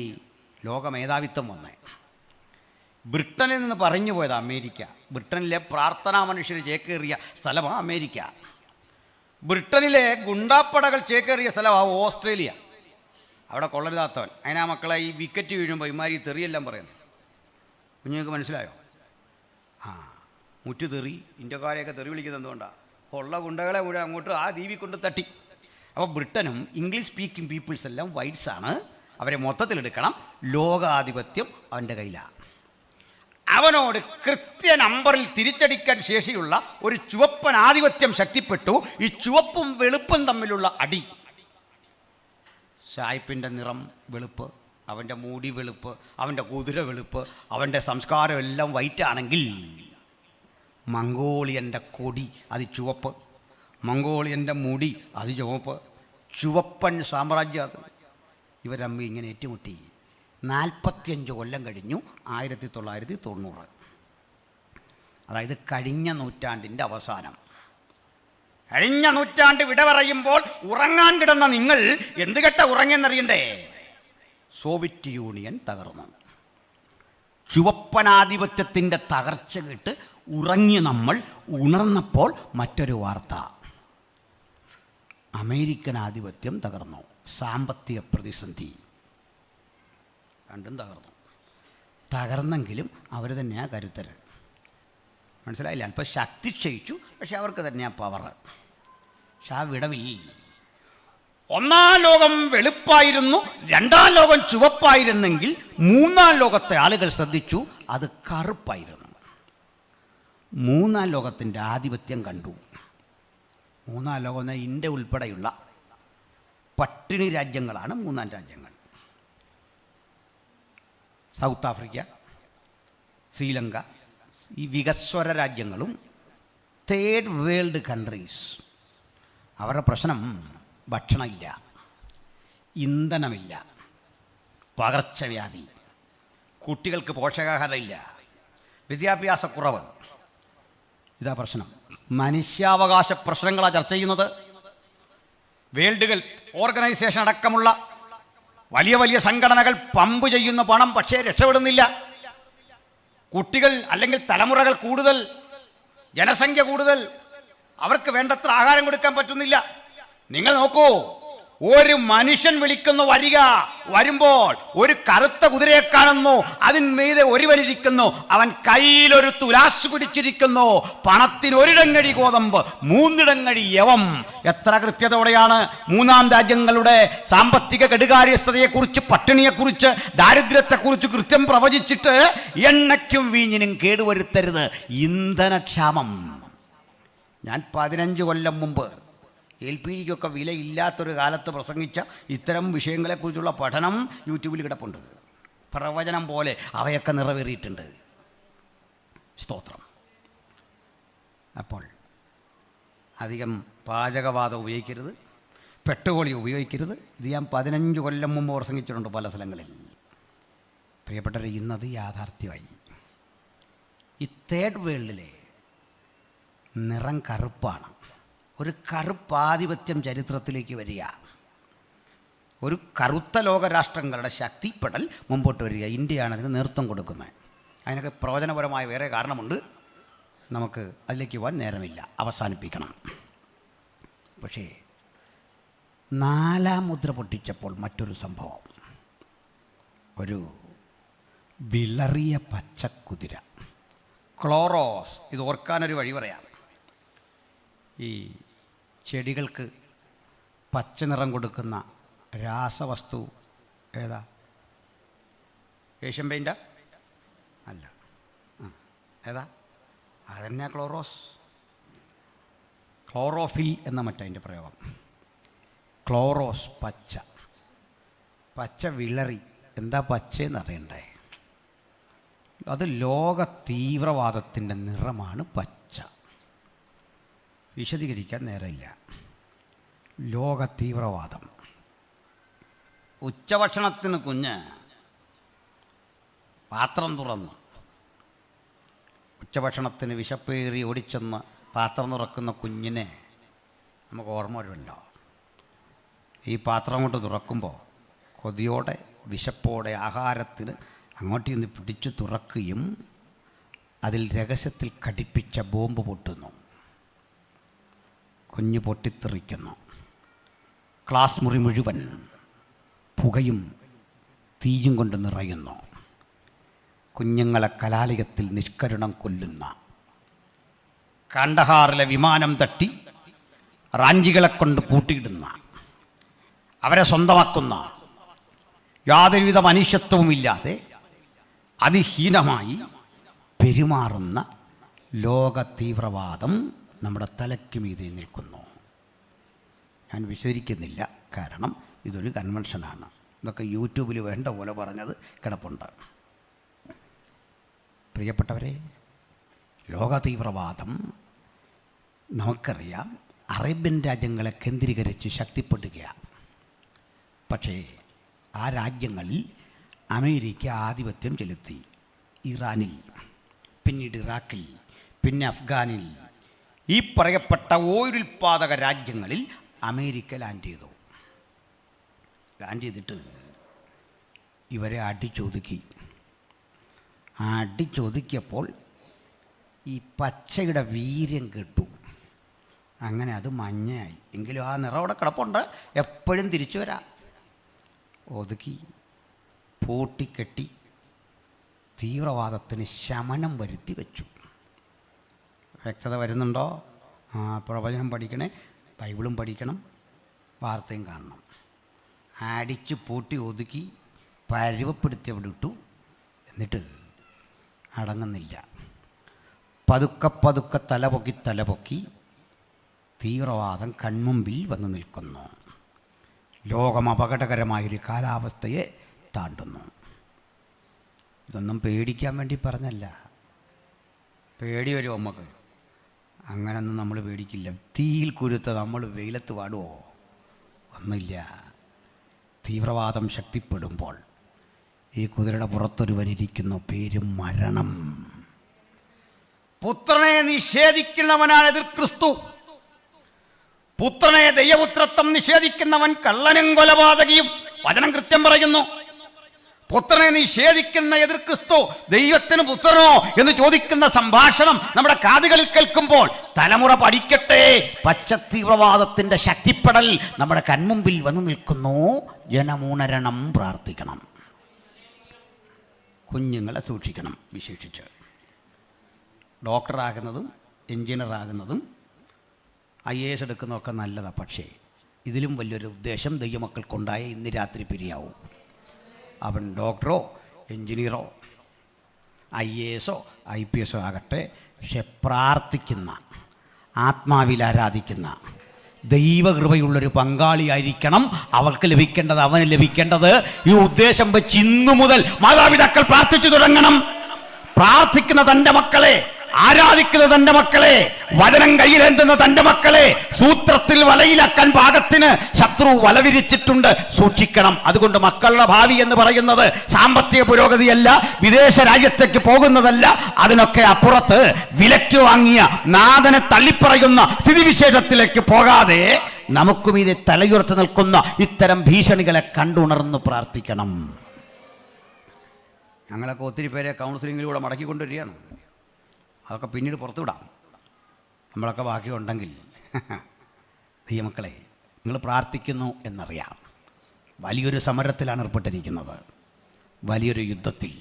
ലോക മേധാവിത്വം വന്നേ. ബ്രിട്ടനിൽ നിന്ന് പറഞ്ഞു പോയത് അമേരിക്ക. ബ്രിട്ടനിലെ പ്രാർത്ഥനാ മനുഷ്യർ ചേക്കേറിയ സ്ഥലമാണ് അമേരിക്ക. ബ്രിട്ടനിലെ ഗുണ്ടാപ്പടകൾ ചേക്കേറിയ സ്ഥലമാണ് ഓസ്ട്രേലിയ. അവിടെ കൊള്ളരുതാത്തവൻ. അതിനാ മക്കളെ ഈ വിക്കറ്റ് വീഴുമ്പോൾ ഇമാരി തെറിയെല്ലാം പറയുന്നു. കുഞ്ഞുങ്ങൾക്ക് മനസ്സിലായോ? മുറ്റു തെറി. ഇന്ത്യക്കാരെയൊക്കെ തെറി വിളിക്കുന്നത് എന്തുകൊണ്ടാണ്? ഉള്ള ഗുണ്ടകളെ മുഴുവൻ അങ്ങോട്ട് ആ ദ്വീപിൽ കൊണ്ട് തട്ടി. അപ്പോൾ ബ്രിട്ടനും ഇംഗ്ലീഷ് സ്പീക്കിംഗ് പീപ്പിൾസ് എല്ലാം വൈറ്റ്സാണ്. അവരെ മൊത്തത്തിലെടുക്കണം. ലോകാധിപത്യം അവൻ്റെ കയ്യിലാണ്. അവനോട് കൃത്യ നമ്പറിൽ തിരിച്ചടിക്കാൻ ശേഷിയുള്ള ഒരു ചുവപ്പൻ ആധിപത്യം ശക്തിപ്പെട്ടു. ഈ ചുവപ്പും വെളുപ്പും തമ്മിലുള്ള അടി. സായിപ്പിൻ്റെ നിറം വെളുപ്പ്, അവൻ്റെ മുടി വെളുപ്പ്, അവൻ്റെ കുതിര വെളുപ്പ്, അവൻ്റെ സംസ്കാരം എല്ലാം വൈറ്റാണെങ്കിൽ മംഗോളിയൻ്റെ കൊടി അത് ചുവപ്പ്, മംഗോളിയൻ്റെ മുടി അത് ചുവപ്പ്, ചുവപ്പൻ സാമ്രാജ്യം അത്. ഇവരമ്മ ഇങ്ങനെ ഏറ്റുമുട്ടി 45 കൊല്ലം കഴിഞ്ഞു 1990. അതായത് കഴിഞ്ഞ നൂറ്റാണ്ടിൻ്റെ അവസാനം. കഴിഞ്ഞ നൂറ്റാണ്ട് വിട പറയുമ്പോൾ ഉറങ്ങാൻ കിടന്ന നിങ്ങൾ എന്ത് കെട്ട ഉറങ്ങിയെന്നറിയണ്ടേ? സോവിയറ്റ് യൂണിയൻ തകർന്നു. ചുവപ്പനാധിപത്യത്തിൻ്റെ തകർച്ച കേട്ട് ഉറങ്ങി നമ്മൾ ഉണർന്നപ്പോൾ മറ്റൊരു വാർത്ത. അമേരിക്കൻ ആധിപത്യം തകർന്നു, സാമ്പത്തിക പ്രതിസന്ധി. രണ്ടും തകർന്നു. തകർന്നെങ്കിലും അവർ തന്നെയാണ് കരുത്തർ. മനസ്സിലായില്ല? അല്പം ശക്തി ക്ഷയിച്ചു, പക്ഷെ അവർക്ക് തന്നെയാണ് പവർ. പക്ഷെ ആ വിടവിൽ ഒന്നാം ലോകം വെളുപ്പായിരുന്നു, രണ്ടാം ലോകം ചുവപ്പായിരുന്നെങ്കിൽ മൂന്നാം ലോകത്തെ ആളുകൾ ശ്രദ്ധിച്ചു, അത് കറുപ്പായിരുന്നു. മൂന്നാം ലോകത്തിൻ്റെ ആധിപത്യം കണ്ടു. മൂന്നാം ലോകം എന്ന ഇന്ത്യ ഉൾപ്പെടെയുള്ള പട്ടിണി രാജ്യങ്ങളാണ് മൂന്നാം രാജ്യങ്ങൾ. സൗത്ത് ആഫ്രിക്ക, ശ്രീലങ്ക, ഈ വികസ്വര രാജ്യങ്ങളും തേർഡ് വേൾഡ് കൺട്രീസ്. അവരുടെ പ്രശ്നം ഭക്ഷണമില്ല, ഇന്ധനമില്ല, പകർച്ചവ്യാധി, കുട്ടികൾക്ക് പോഷകാഹാരമില്ല, വിദ്യാഭ്യാസക്കുറവ്. ഇതാ പ്രശ്നം. മനുഷ്യാവകാശ പ്രശ്നങ്ങളാണ് ചർച്ച ചെയ്യുന്നത്. വേൾഡ് ഹെൽത്ത് ഓർഗനൈസേഷൻ അടക്കമുള്ള വലിയ വലിയ സംഘടനകൾ പമ്പ് ചെയ്യുന്ന പണം പക്ഷേ രക്ഷപ്പെടുന്നില്ല. കുട്ടികൾ അല്ലെങ്കിൽ തലമുറകൾ കൂടുതൽ, ജനസംഖ്യ കൂടുതൽ, അവർക്ക് വേണ്ടത്ര ആഹാരം കൊടുക്കാൻ പറ്റുന്നില്ല. നിങ്ങൾ നോക്കൂ, ഒരു മനുഷ്യൻ വിളിക്കുന്നു വരിക, വരുമ്പോൾ ഒരു കറുത്ത കുതിരയെ കാണുന്നു, അതിന്മീതെ ഒരുവനിരിക്കുന്നു, അവൻ കയ്യിലൊരു തുലാസ് പിടിച്ചിരിക്കുന്നു, പണത്തിന് ഒരിടങ്ങഴി ഗോതമ്പ്, മൂന്നിടങ്ങഴി യവം. എത്ര കൃത്യതയോടെയാണ് മൂന്നാം രാജ്യങ്ങളുടെ സാമ്പത്തിക കെടുകാര്യസ്ഥതയെക്കുറിച്ച്, പട്ടിണിയെക്കുറിച്ച്, ദാരിദ്ര്യത്തെക്കുറിച്ച് കൃത്യം പ്രവചിച്ചിട്ട് എണ്ണയ്ക്കും വീഞ്ഞിനും കേടുവരുത്തരുത്, ഇന്ധനക്ഷാമം. ഞാൻ 15 കൊല്ലം മുമ്പ് LPGക്കൊക്കെ വിലയില്ലാത്തൊരു കാലത്ത് പ്രസംഗിച്ച ഇത്തരം വിഷയങ്ങളെക്കുറിച്ചുള്ള പഠനം യൂട്യൂബിൽ കിടപ്പുണ്ട്. പ്രവചനം പോലെ അവയൊക്കെ നിറവേറിയിട്ടുണ്ട്. സ്തോത്രം. അപ്പോൾ അധികം പാചകവാതം ഉപയോഗിക്കരുത്, പെട്രോളി ഉപയോഗിക്കരുത്. ഇത് ഞാൻ 15 കൊല്ലം മുമ്പ് പ്രസംഗിച്ചിട്ടുണ്ട് പല സ്ഥലങ്ങളിൽ. പ്രിയപ്പെട്ടവർ, ഇന്നത് യാഥാർത്ഥ്യമായി. ഈ തേർഡ് വേൾഡിലെ നിറം കറുപ്പാണ്. ഒരു കറുപ്പാധിപത്യം ചരിത്രത്തിലേക്ക് വരിക, ഒരു കറുത്ത ലോകരാഷ്ട്രങ്ങളുടെ ശക്തിപ്പെടൽ മുമ്പോട്ട് വരിക. ഇന്ത്യയാണ് അതിന് നേതൃത്വം കൊടുക്കുന്നത്. അതിനൊക്കെ പ്രവചനപരമായ വേറെ കാരണമുണ്ട്, നമുക്ക് അതിലേക്ക് പോകാൻ നേരമില്ല, അവസാനിപ്പിക്കണം. പക്ഷേ 4-ാം മുദ്ര പൊട്ടിച്ചപ്പോൾ മറ്റൊരു സംഭവം. ഒരു വിളറിയ പച്ചക്കുതിര, ക്ലോറോസ്. ഇത് ഓർക്കാനൊരു വഴി പറയാം. ഈ ചെടികൾക്ക് പച്ച നിറം കൊടുക്കുന്ന രാസവസ്തു ഏതാ? ഏഷ്യൻ പെയിൻ്റാ? അല്ല, ഏതാ? അതന്നെ ക്ലോറോസ്. ക്ലോറോഫിൽ എന്ന മറ്റതിൻ്റെ പ്രയോഗം. ക്ലോറോസ് പച്ച, പച്ച വിളറി. എന്താ പച്ചയെന്ന് അറിയണ്ടേ? അത് ലോക തീവ്രവാദത്തിൻ്റെ നിറമാണ് പച്ച. വിശദീകരിക്കാൻ നേരമില്ല. ലോക തീവ്രവാദം. ഉച്ചഭക്ഷണത്തിന് കുഞ്ഞ് പാത്രം തുറന്നു, ഉച്ചഭക്ഷണത്തിന് വിശപ്പേറി ഓടിച്ചെന്ന് പാത്രം തുറക്കുന്ന കുഞ്ഞിനെ നമുക്ക് ഓർമ്മ വരുമല്ലോ. ഈ പാത്രം കൊണ്ട് തുറക്കുമ്പോൾ കൊതിയോടെ വിശപ്പോടെ ആഹാരത്തിന് അങ്ങോട്ട് ഇന്ന് പിടിച്ചു തുറക്കുകയും അതിൽ രഹസ്യത്തിൽ ഘടിപ്പിച്ച ബോംബ് പൊട്ടുന്നു. കുഞ്ഞ് പൊട്ടിത്തെറിക്കുന്നു. ക്ലാസ് മുറി മുഴുവൻ പുകയും തീയും കൊണ്ട് നിറയുന്നു. കുഞ്ഞുങ്ങളെ കലാലയത്തിൽ നിഷ്കരുണം കൊല്ലുന്ന, കാണ്ഡഹാറിലെ വിമാനം തട്ടി റാഞ്ചികളെ കൊണ്ട് പൂട്ടിയിടുന്ന, അവരെ സ്വന്തമാക്കുന്ന, യാതൊരുവിധ മനുഷ്യത്വവുമില്ലാതെ അതിഹീനമായി പെരുമാറുന്ന ലോക തീവ്രവാദം നമ്മുടെ തലയ്ക്ക് മീതെ നിൽക്കുന്നു. ഞാൻ വിശദീകരിക്കുന്നില്ല, കാരണം ഇതൊരു കൺവെൻഷനാണ്. ഇതൊക്കെ യൂട്യൂബിൽ വേണ്ട പോലെ പറഞ്ഞത് കിടപ്പുണ്ട്. പ്രിയപ്പെട്ടവരെ, ലോക തീവ്രവാദം നമുക്കറിയാം അറേബ്യൻ രാജ്യങ്ങളെ കേന്ദ്രീകരിച്ച് ശക്തിപ്പെടുകയാണ്. പക്ഷേ ആ രാജ്യങ്ങളിൽ അമേരിക്ക ആധിപത്യം ചെലുത്തി. ഇറാനിൽ, പിന്നീട് ഇറാഖിൽ, പിന്നെ അഫ്ഗാനിൽ, ഈ പറയപ്പെട്ട ഓയിലുൽപാദക രാജ്യങ്ങളിൽ അമേരിക്ക ലാൻഡ് ചെയ്തു. ലാൻഡ് ചെയ്തിട്ട് ഇവരെ അടിച്ചൊതുക്കിയപ്പോൾ ഈ പച്ചയുടെ വീര്യം കിട്ടു. അങ്ങനെ അത് മഞ്ഞയായി. എങ്കിലും ആ നിറം അവിടെ കിടപ്പുണ്ട്, എപ്പോഴും തിരിച്ചു വരാം. ഒതുക്കി പൂട്ടിക്കെട്ടി തീവ്രവാദത്തിന് ശമനം വരുത്തി വെച്ചു. വ്യക്തത വരുന്നുണ്ടോ? പ്രവചനം പഠിക്കണേ, ബൈബിളും പഠിക്കണം, വാർത്തയും കാണണം. അടിച്ച് പൂട്ടി ഒതുക്കി പരുവപ്പെടുത്തി അവിടെ ഇട്ടു. എന്നിട്ട് അടങ്ങുന്നില്ല. പതുക്കെ തലപൊക്കി തീവ്രവാദം കൺമുമ്പിൽ വന്നു നിൽക്കുന്നു. ലോകം അപകടകരമായൊരു കാലാവസ്ഥയെ താണ്ടുന്നു. ഇതൊന്നും പേടിക്കാൻ വേണ്ടി പറഞ്ഞല്ല. പേടി വരും നമുക്ക്. അങ്ങനൊന്നും നമ്മൾ പേടിക്കില്ല. തീയിൽ കുരുത്ത നമ്മൾ വെയിലത്ത് പാടുമോ? ഒന്നുമില്ല. തീവ്രവാദം ശക്തിപ്പെടുമ്പോൾ ഈ കുതിരയുടെ പുറത്തൊരുവനിരിക്കുന്നു, പേര് മരണം. പുത്രനെ നിഷേധിക്കുന്നവനാണ് എതിർ ക്രിസ്തു. പുത്രനെ, ദൈവപുത്രത്വം നിഷേധിക്കുന്നവൻ കള്ളനും കൊലപാതകിയും. വചനം കൃത്യം പറയുന്നു. പുത്രനെ നിഷേധിക്കുന്ന എതിർ ക്രിസ്തു ദൈവത്തിന് പുത്രനോ എന്ന് ചോദിക്കുന്ന സംഭാഷണം നമ്മുടെ കാതുകളിൽ കേൾക്കുമ്പോൾ തലമുറ പഠിക്കട്ടെ. പച്ച തീവ്രവാദത്തിന്റെ ശക്തിപ്പെടൽ നമ്മുടെ കൺമുമ്പിൽ വന്നു നിൽക്കുന്നു. ജനമുണരണം, പ്രാർത്ഥിക്കണം. കുഞ്ഞുങ്ങളെ സൂക്ഷിക്കണം. വിശേഷിച്ച് ഡോക്ടറാകുന്നതും എഞ്ചിനീയറാകുന്നതും IAS എടുക്കുന്നതൊക്കെ നല്ലതാണ്. പക്ഷേ ഇതിലും വലിയൊരു ഉദ്ദേശം ദൈവമക്കൾക്കുണ്ടായ ഇന്ന് രാത്രി പിരിയാവും. അവൻ ഡോക്ടറോ എഞ്ചിനീയറോ IAS IPS ആകട്ടെ, പക്ഷെ പ്രാർത്ഥിക്കുന്ന, ആത്മാവിൽ ആരാധിക്കുന്ന, ദൈവകൃപയുള്ളൊരു പങ്കാളിയായിരിക്കണം അവൾക്ക് ലഭിക്കേണ്ടത്, അവന് ലഭിക്കേണ്ടത്. ഈ ഉദ്ദേശം വെച്ച് ഇന്നു മുതൽ മാതാപിതാക്കൾ പ്രാർത്ഥിച്ചു തുടങ്ങണം. പ്രാർത്ഥിക്കുന്ന തൻ്റെ മക്കളെ, ആരാധിക്കുന്ന തൻ്റെ മക്കളെ, വചനം കയ്യിലെന്തുന്ന തൻ്റെ മക്കളെ സൂത്രത്തിൽ വലയിലാക്കാൻ പാകത്തിന് ശത്രു വലവിരിച്ചിട്ടുണ്ട്. സൂക്ഷിക്കണം. അതുകൊണ്ട് മക്കളുടെ ഭാവി എന്ന് പറയുന്നത് സാമ്പത്തിക പുരോഗതിയല്ല, വിദേശ രാജ്യത്തേക്ക് പോകുന്നതല്ല. അതിനൊക്കെ അപ്പുറത്ത് വിലയ്ക്ക് വാങ്ങിയ നാഥനെ തള്ളിപ്പറയുന്ന സ്ഥിതിവിശേഷത്തിലേക്ക് പോകാതെ നമുക്കും ഇത് തലയുയർത്തി നിൽക്കുന്ന ഇത്തരം ഭീഷണികളെ കണ്ടുണർന്ന് പ്രാർത്ഥിക്കണം. ഞങ്ങളൊക്കെ ഒത്തിരി പേരെ കൗൺസിലിങ്ങിലൂടെ മടക്കിക്കൊണ്ടുവരികയാണ്. അതൊക്കെ പിന്നീട് പുറത്തുവിടാം. നമ്മളൊക്കെ ബാക്കിയുണ്ടെങ്കിൽ ദൈവമക്കളെ, നിങ്ങൾ പ്രാർത്ഥിക്കുന്നു എന്നറിയാം. വലിയൊരു സമരത്തിലാണ് ഏർപ്പെട്ടിരിക്കുന്നത്, വലിയൊരു യുദ്ധത്തിൽ,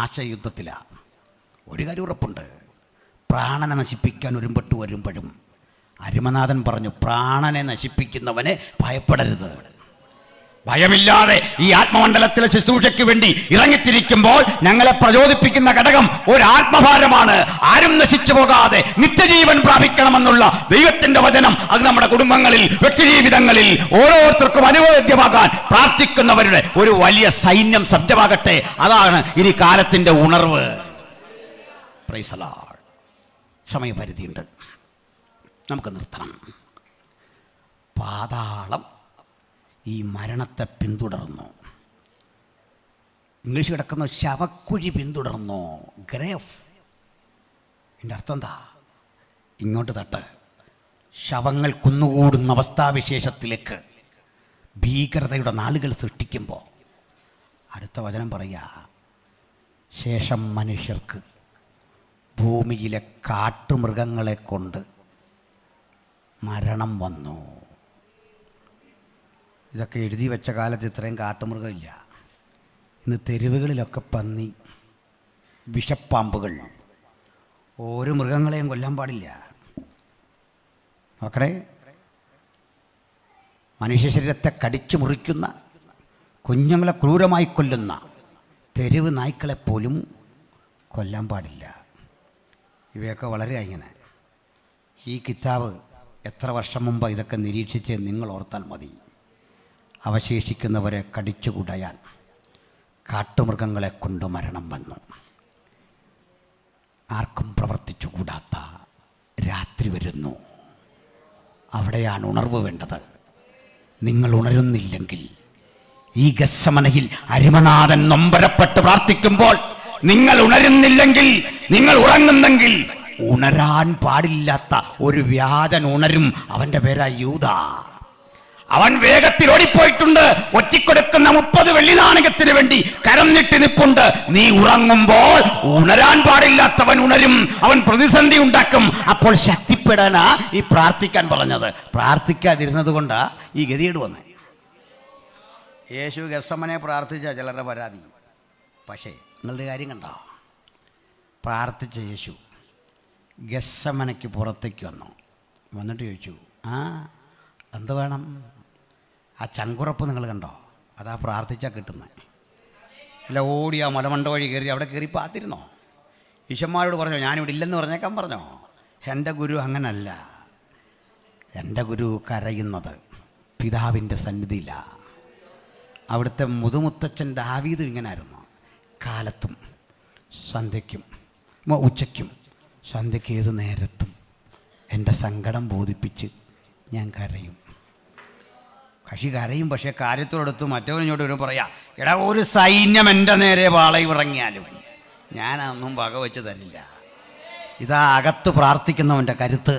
ആശയയുദ്ധത്തിലാണ്. ഒരു കാര്യം ഉറപ്പുണ്ട്, പ്രാണനെ നശിപ്പിക്കാൻ ഒരുമ്പെട്ട് വരുമ്പോഴും അരുമനാഥൻ പറഞ്ഞു, പ്രാണനെ നശിപ്പിക്കുന്നവനെ ഭയപ്പെടരുത്. ഭയമില്ലാതെ ഈ ആത്മമണ്ഡലത്തിലെ ശുശ്രൂഷയ്ക്ക് വേണ്ടി ഇറങ്ങിത്തിരിക്കുമ്പോൾ ഞങ്ങളെ പ്രചോദിപ്പിക്കുന്ന ഘടകം ഒരു ആത്മഭാരമാണ്. ആരും നശിച്ചു പോകാതെ നിത്യജീവൻ പ്രാപിക്കണമെന്നുള്ള ദൈവത്തിന്റെ വചനം. അത് നമ്മുടെ കുടുംബങ്ങളിൽ, വ്യക്തിജീവിതങ്ങളിൽ ഓരോരുത്തർക്കും അനുഭവവേദ്യമാകാൻ പ്രാർത്ഥിക്കുന്നവരുടെ ഒരു വലിയ സൈന്യം സജ്ജമാകട്ടെ. അതാണ് ഇനി കാലത്തിന്റെ ഉണർവ്. Praise the Lord. സമയപരിധിയുണ്ട്, നമുക്ക് നിർത്തണം. പാതാളം ഈ മരണത്തെ പിന്തുടർന്നു. ഇംഗ്ലീഷ് കിടക്കുന്ന ശവക്കുഴി പിന്തുടർന്നു. ഗ്രേവ്. എൻ്റെ അർത്ഥം എന്താ? ഇങ്ങോട്ട് തട്ട്. ശവങ്ങൾ കുന്നുകൂടുന്ന അവസ്ഥാവിശേഷത്തിലേക്ക് ഭീകരതയുടെ നാളുകൾ സൃഷ്ടിക്കുമ്പോൾ അടുത്ത വചനം പറയുക, ശേഷം മനുഷ്യർക്ക് ഭൂമിയിലെ കാട്ടുമൃഗങ്ങളെ കൊണ്ട് മരണം വന്നു. ഇതൊക്കെ എഴുതി വെച്ച കാലത്ത് ഇത്രയും കാട്ടുമൃഗമില്ല. ഇന്ന് തെരുവുകളിലൊക്കെ പന്നി, വിഷപ്പാമ്പുകൾ. ഓരോ മൃഗങ്ങളെയും കൊല്ലാൻ പാടില്ല. നോക്കണേ, മനുഷ്യ ശരീരത്തെ കടിച്ചു മുറിക്കുന്ന, കുഞ്ഞുങ്ങളെ ക്രൂരമായി കൊല്ലുന്ന തെരുവ് നായ്ക്കളെപ്പോലും കൊല്ലാൻ പാടില്ല. ഇവയൊക്കെ വളരെ ഇങ്ങനെ. ഈ കിതാബ് എത്ര വർഷം മുമ്പ് ഇതൊക്കെ നിരീക്ഷിച്ച് നിങ്ങൾ ഓർത്താൽ മതി. അവശേഷിക്കുന്നവരെ കടിച്ചുകുടയാൻ, കാട്ടുമൃഗങ്ങളെ കൊണ്ട് മരണം വന്നു. ആർക്കും പ്രവർത്തിച്ചുകൂടാത്ത രാത്രി വരുന്നു. അവിടെയാണ് ഉണർവ് വേണ്ടത്. നിങ്ങൾ ഉണരുന്നില്ലെങ്കിൽ, ഈ ഗത്സമനയിൽ അരിമനാഥൻ നൊമ്പരപ്പെട്ട് പ്രാർത്ഥിക്കുമ്പോൾ നിങ്ങൾ ഉണരുന്നില്ലെങ്കിൽ, നിങ്ങൾ ഉറങ്ങുന്നെങ്കിൽ, ഉണരാൻ പാടില്ലാത്ത ഒരു വ്യാജൻ ഉണരും. അവൻ്റെ പേരാ യൂദ. അവൻ വേഗത്തിൽ ഓടിപ്പോയിട്ടുണ്ട്. ഒറ്റിക്കൊടുക്കുന്ന 30 വെള്ളി നാണയത്തിന് വേണ്ടി കരം നീട്ടി നിൽപ്പുണ്ട്. നീ ഉറങ്ങുമ്പോൾ ഉണരാൻ പാടില്ലാത്തവൻ ഉണരും. അവൻ പ്രതിസന്ധി ഉണ്ടാക്കും. അപ്പോൾ ശക്തിപ്പെടാനാ ഈ പ്രാർത്ഥിക്കാൻ പറഞ്ഞത്. പ്രാർത്ഥിക്കാതിരുന്നത് കൊണ്ടാ ഈ ഗതികേട് വന്നേ. യേശു ഗത്സമനെ പ്രാർത്ഥിച്ച ചിലരുടെ പരാതി. പക്ഷേ നിങ്ങളുടെ കാര്യം കണ്ടോ? പ്രാർത്ഥിച്ച യേശു ഗത്സമനയ്ക്ക് പുറത്തേക്ക് വന്നിട്ട് ചോദിച്ചു, എന്ത് വേണം? ആ ചങ്കുറപ്പ് നിങ്ങൾ കണ്ടോ? അതാ പ്രാർത്ഥിച്ചാൽ കിട്ടുന്നത്. അല്ല ഓടി ആ മലമണ്ട വഴി കയറി അവിടെ കയറി പാത്തിരുന്നോ? ഈശന്മാരോട് പറഞ്ഞോ ഞാനിവിടെ ഇല്ലെന്ന് പറഞ്ഞേക്കാൻ പറഞ്ഞോ? എൻ്റെ ഗുരു അങ്ങനല്ല. എൻ്റെ ഗുരു കരയുന്നത് പിതാവിൻ്റെ സന്നിധിയിലാണ്. അവിടുത്തെ മുതുമുത്തച്ഛൻ ദാവീദ് ഇങ്ങനായിരുന്നു. കാലത്തും സന്ധ്യയ്ക്കും ഉച്ചയ്ക്കും സന്ധ്യയ്ക്ക് ഏത് നേരത്തും എൻ്റെ സങ്കടം ബോധിപ്പിച്ച് ഞാൻ കരയും. കക്ഷി കരയും. പക്ഷേ കാര്യത്തോടെടുത്ത് മറ്റവനിങ്ങോട്ട് വരും പറയാ, എടാ ഒരു സൈന്യം എൻ്റെ നേരെ പാളയിറങ്ങിയാലും ഞാനൊന്നും വകവെച്ച് തരില്ല. ഇതാ അകത്ത് പ്രാർത്ഥിക്കുന്നവൻ്റെ കരുത്ത്.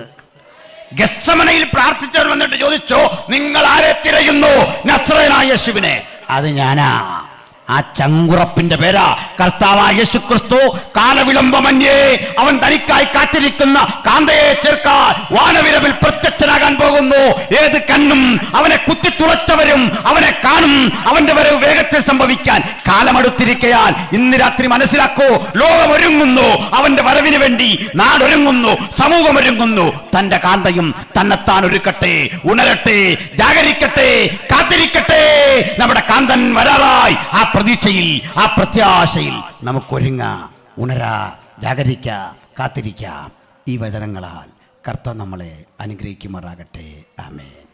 ഗത്സമനയിൽ പ്രാർത്ഥിച്ചവൻ വന്നിട്ട് ചോദിച്ചോ, നിങ്ങൾ ആരെ തിരയുന്നു? നസ്രയനായ യേശുവിനെ. അത് ഞാനാ. ആ ചങ്കുറപ്പിന്റെ പേരാ കർത്താവായ യേശുക്രിസ്തു. കാലവിളംബമന്യേ അവൻ തനിക്കായി കാത്തിരിക്കുന്ന കാന്തയെ ചേർക്കാൻ വാനവിരവിൽ പ്രത്യക്ഷനാകാൻ പോകുന്നു. ഏത് കണ്ണും അവനെ കുത്തിത്തുളച്ചവരും അവനെ കാണും. അവന്റെ വരവ് വേഗത്തിൽ സംഭവിക്കാൻ കാലമടുത്തിരിക്കയാൽ ഇന്ന് രാത്രി മനസ്സിലാക്കൂ, ലോകം ഒരുങ്ങുന്നു അവന്റെ വരവിന് വേണ്ടി. നാടൊരുങ്ങുന്നു, സമൂഹം ഒരുങ്ങുന്നു. തന്റെ കാന്തയും തന്നെത്താൻ ഒരുക്കട്ടെ, ഉണരട്ടെ, ജാഗരിക്കട്ടെ, കാത്തിരിക്കട്ടെ. നമ്മുടെ കാന്തൻ വരാറായി. ആ പ്രതീക്ഷയിൽ, ആ പ്രത്യാശയിൽ നമുക്കൊരുങ്ങാം, ഉണരാം, ജാഗരിക്കാം, കാത്തിരിക്കാം. ഈ വചനങ്ങളാൽ കർത്താവ് നമ്മളെ അനുഗ്രഹിക്കുമാറാകട്ടെ. ആമേൻ.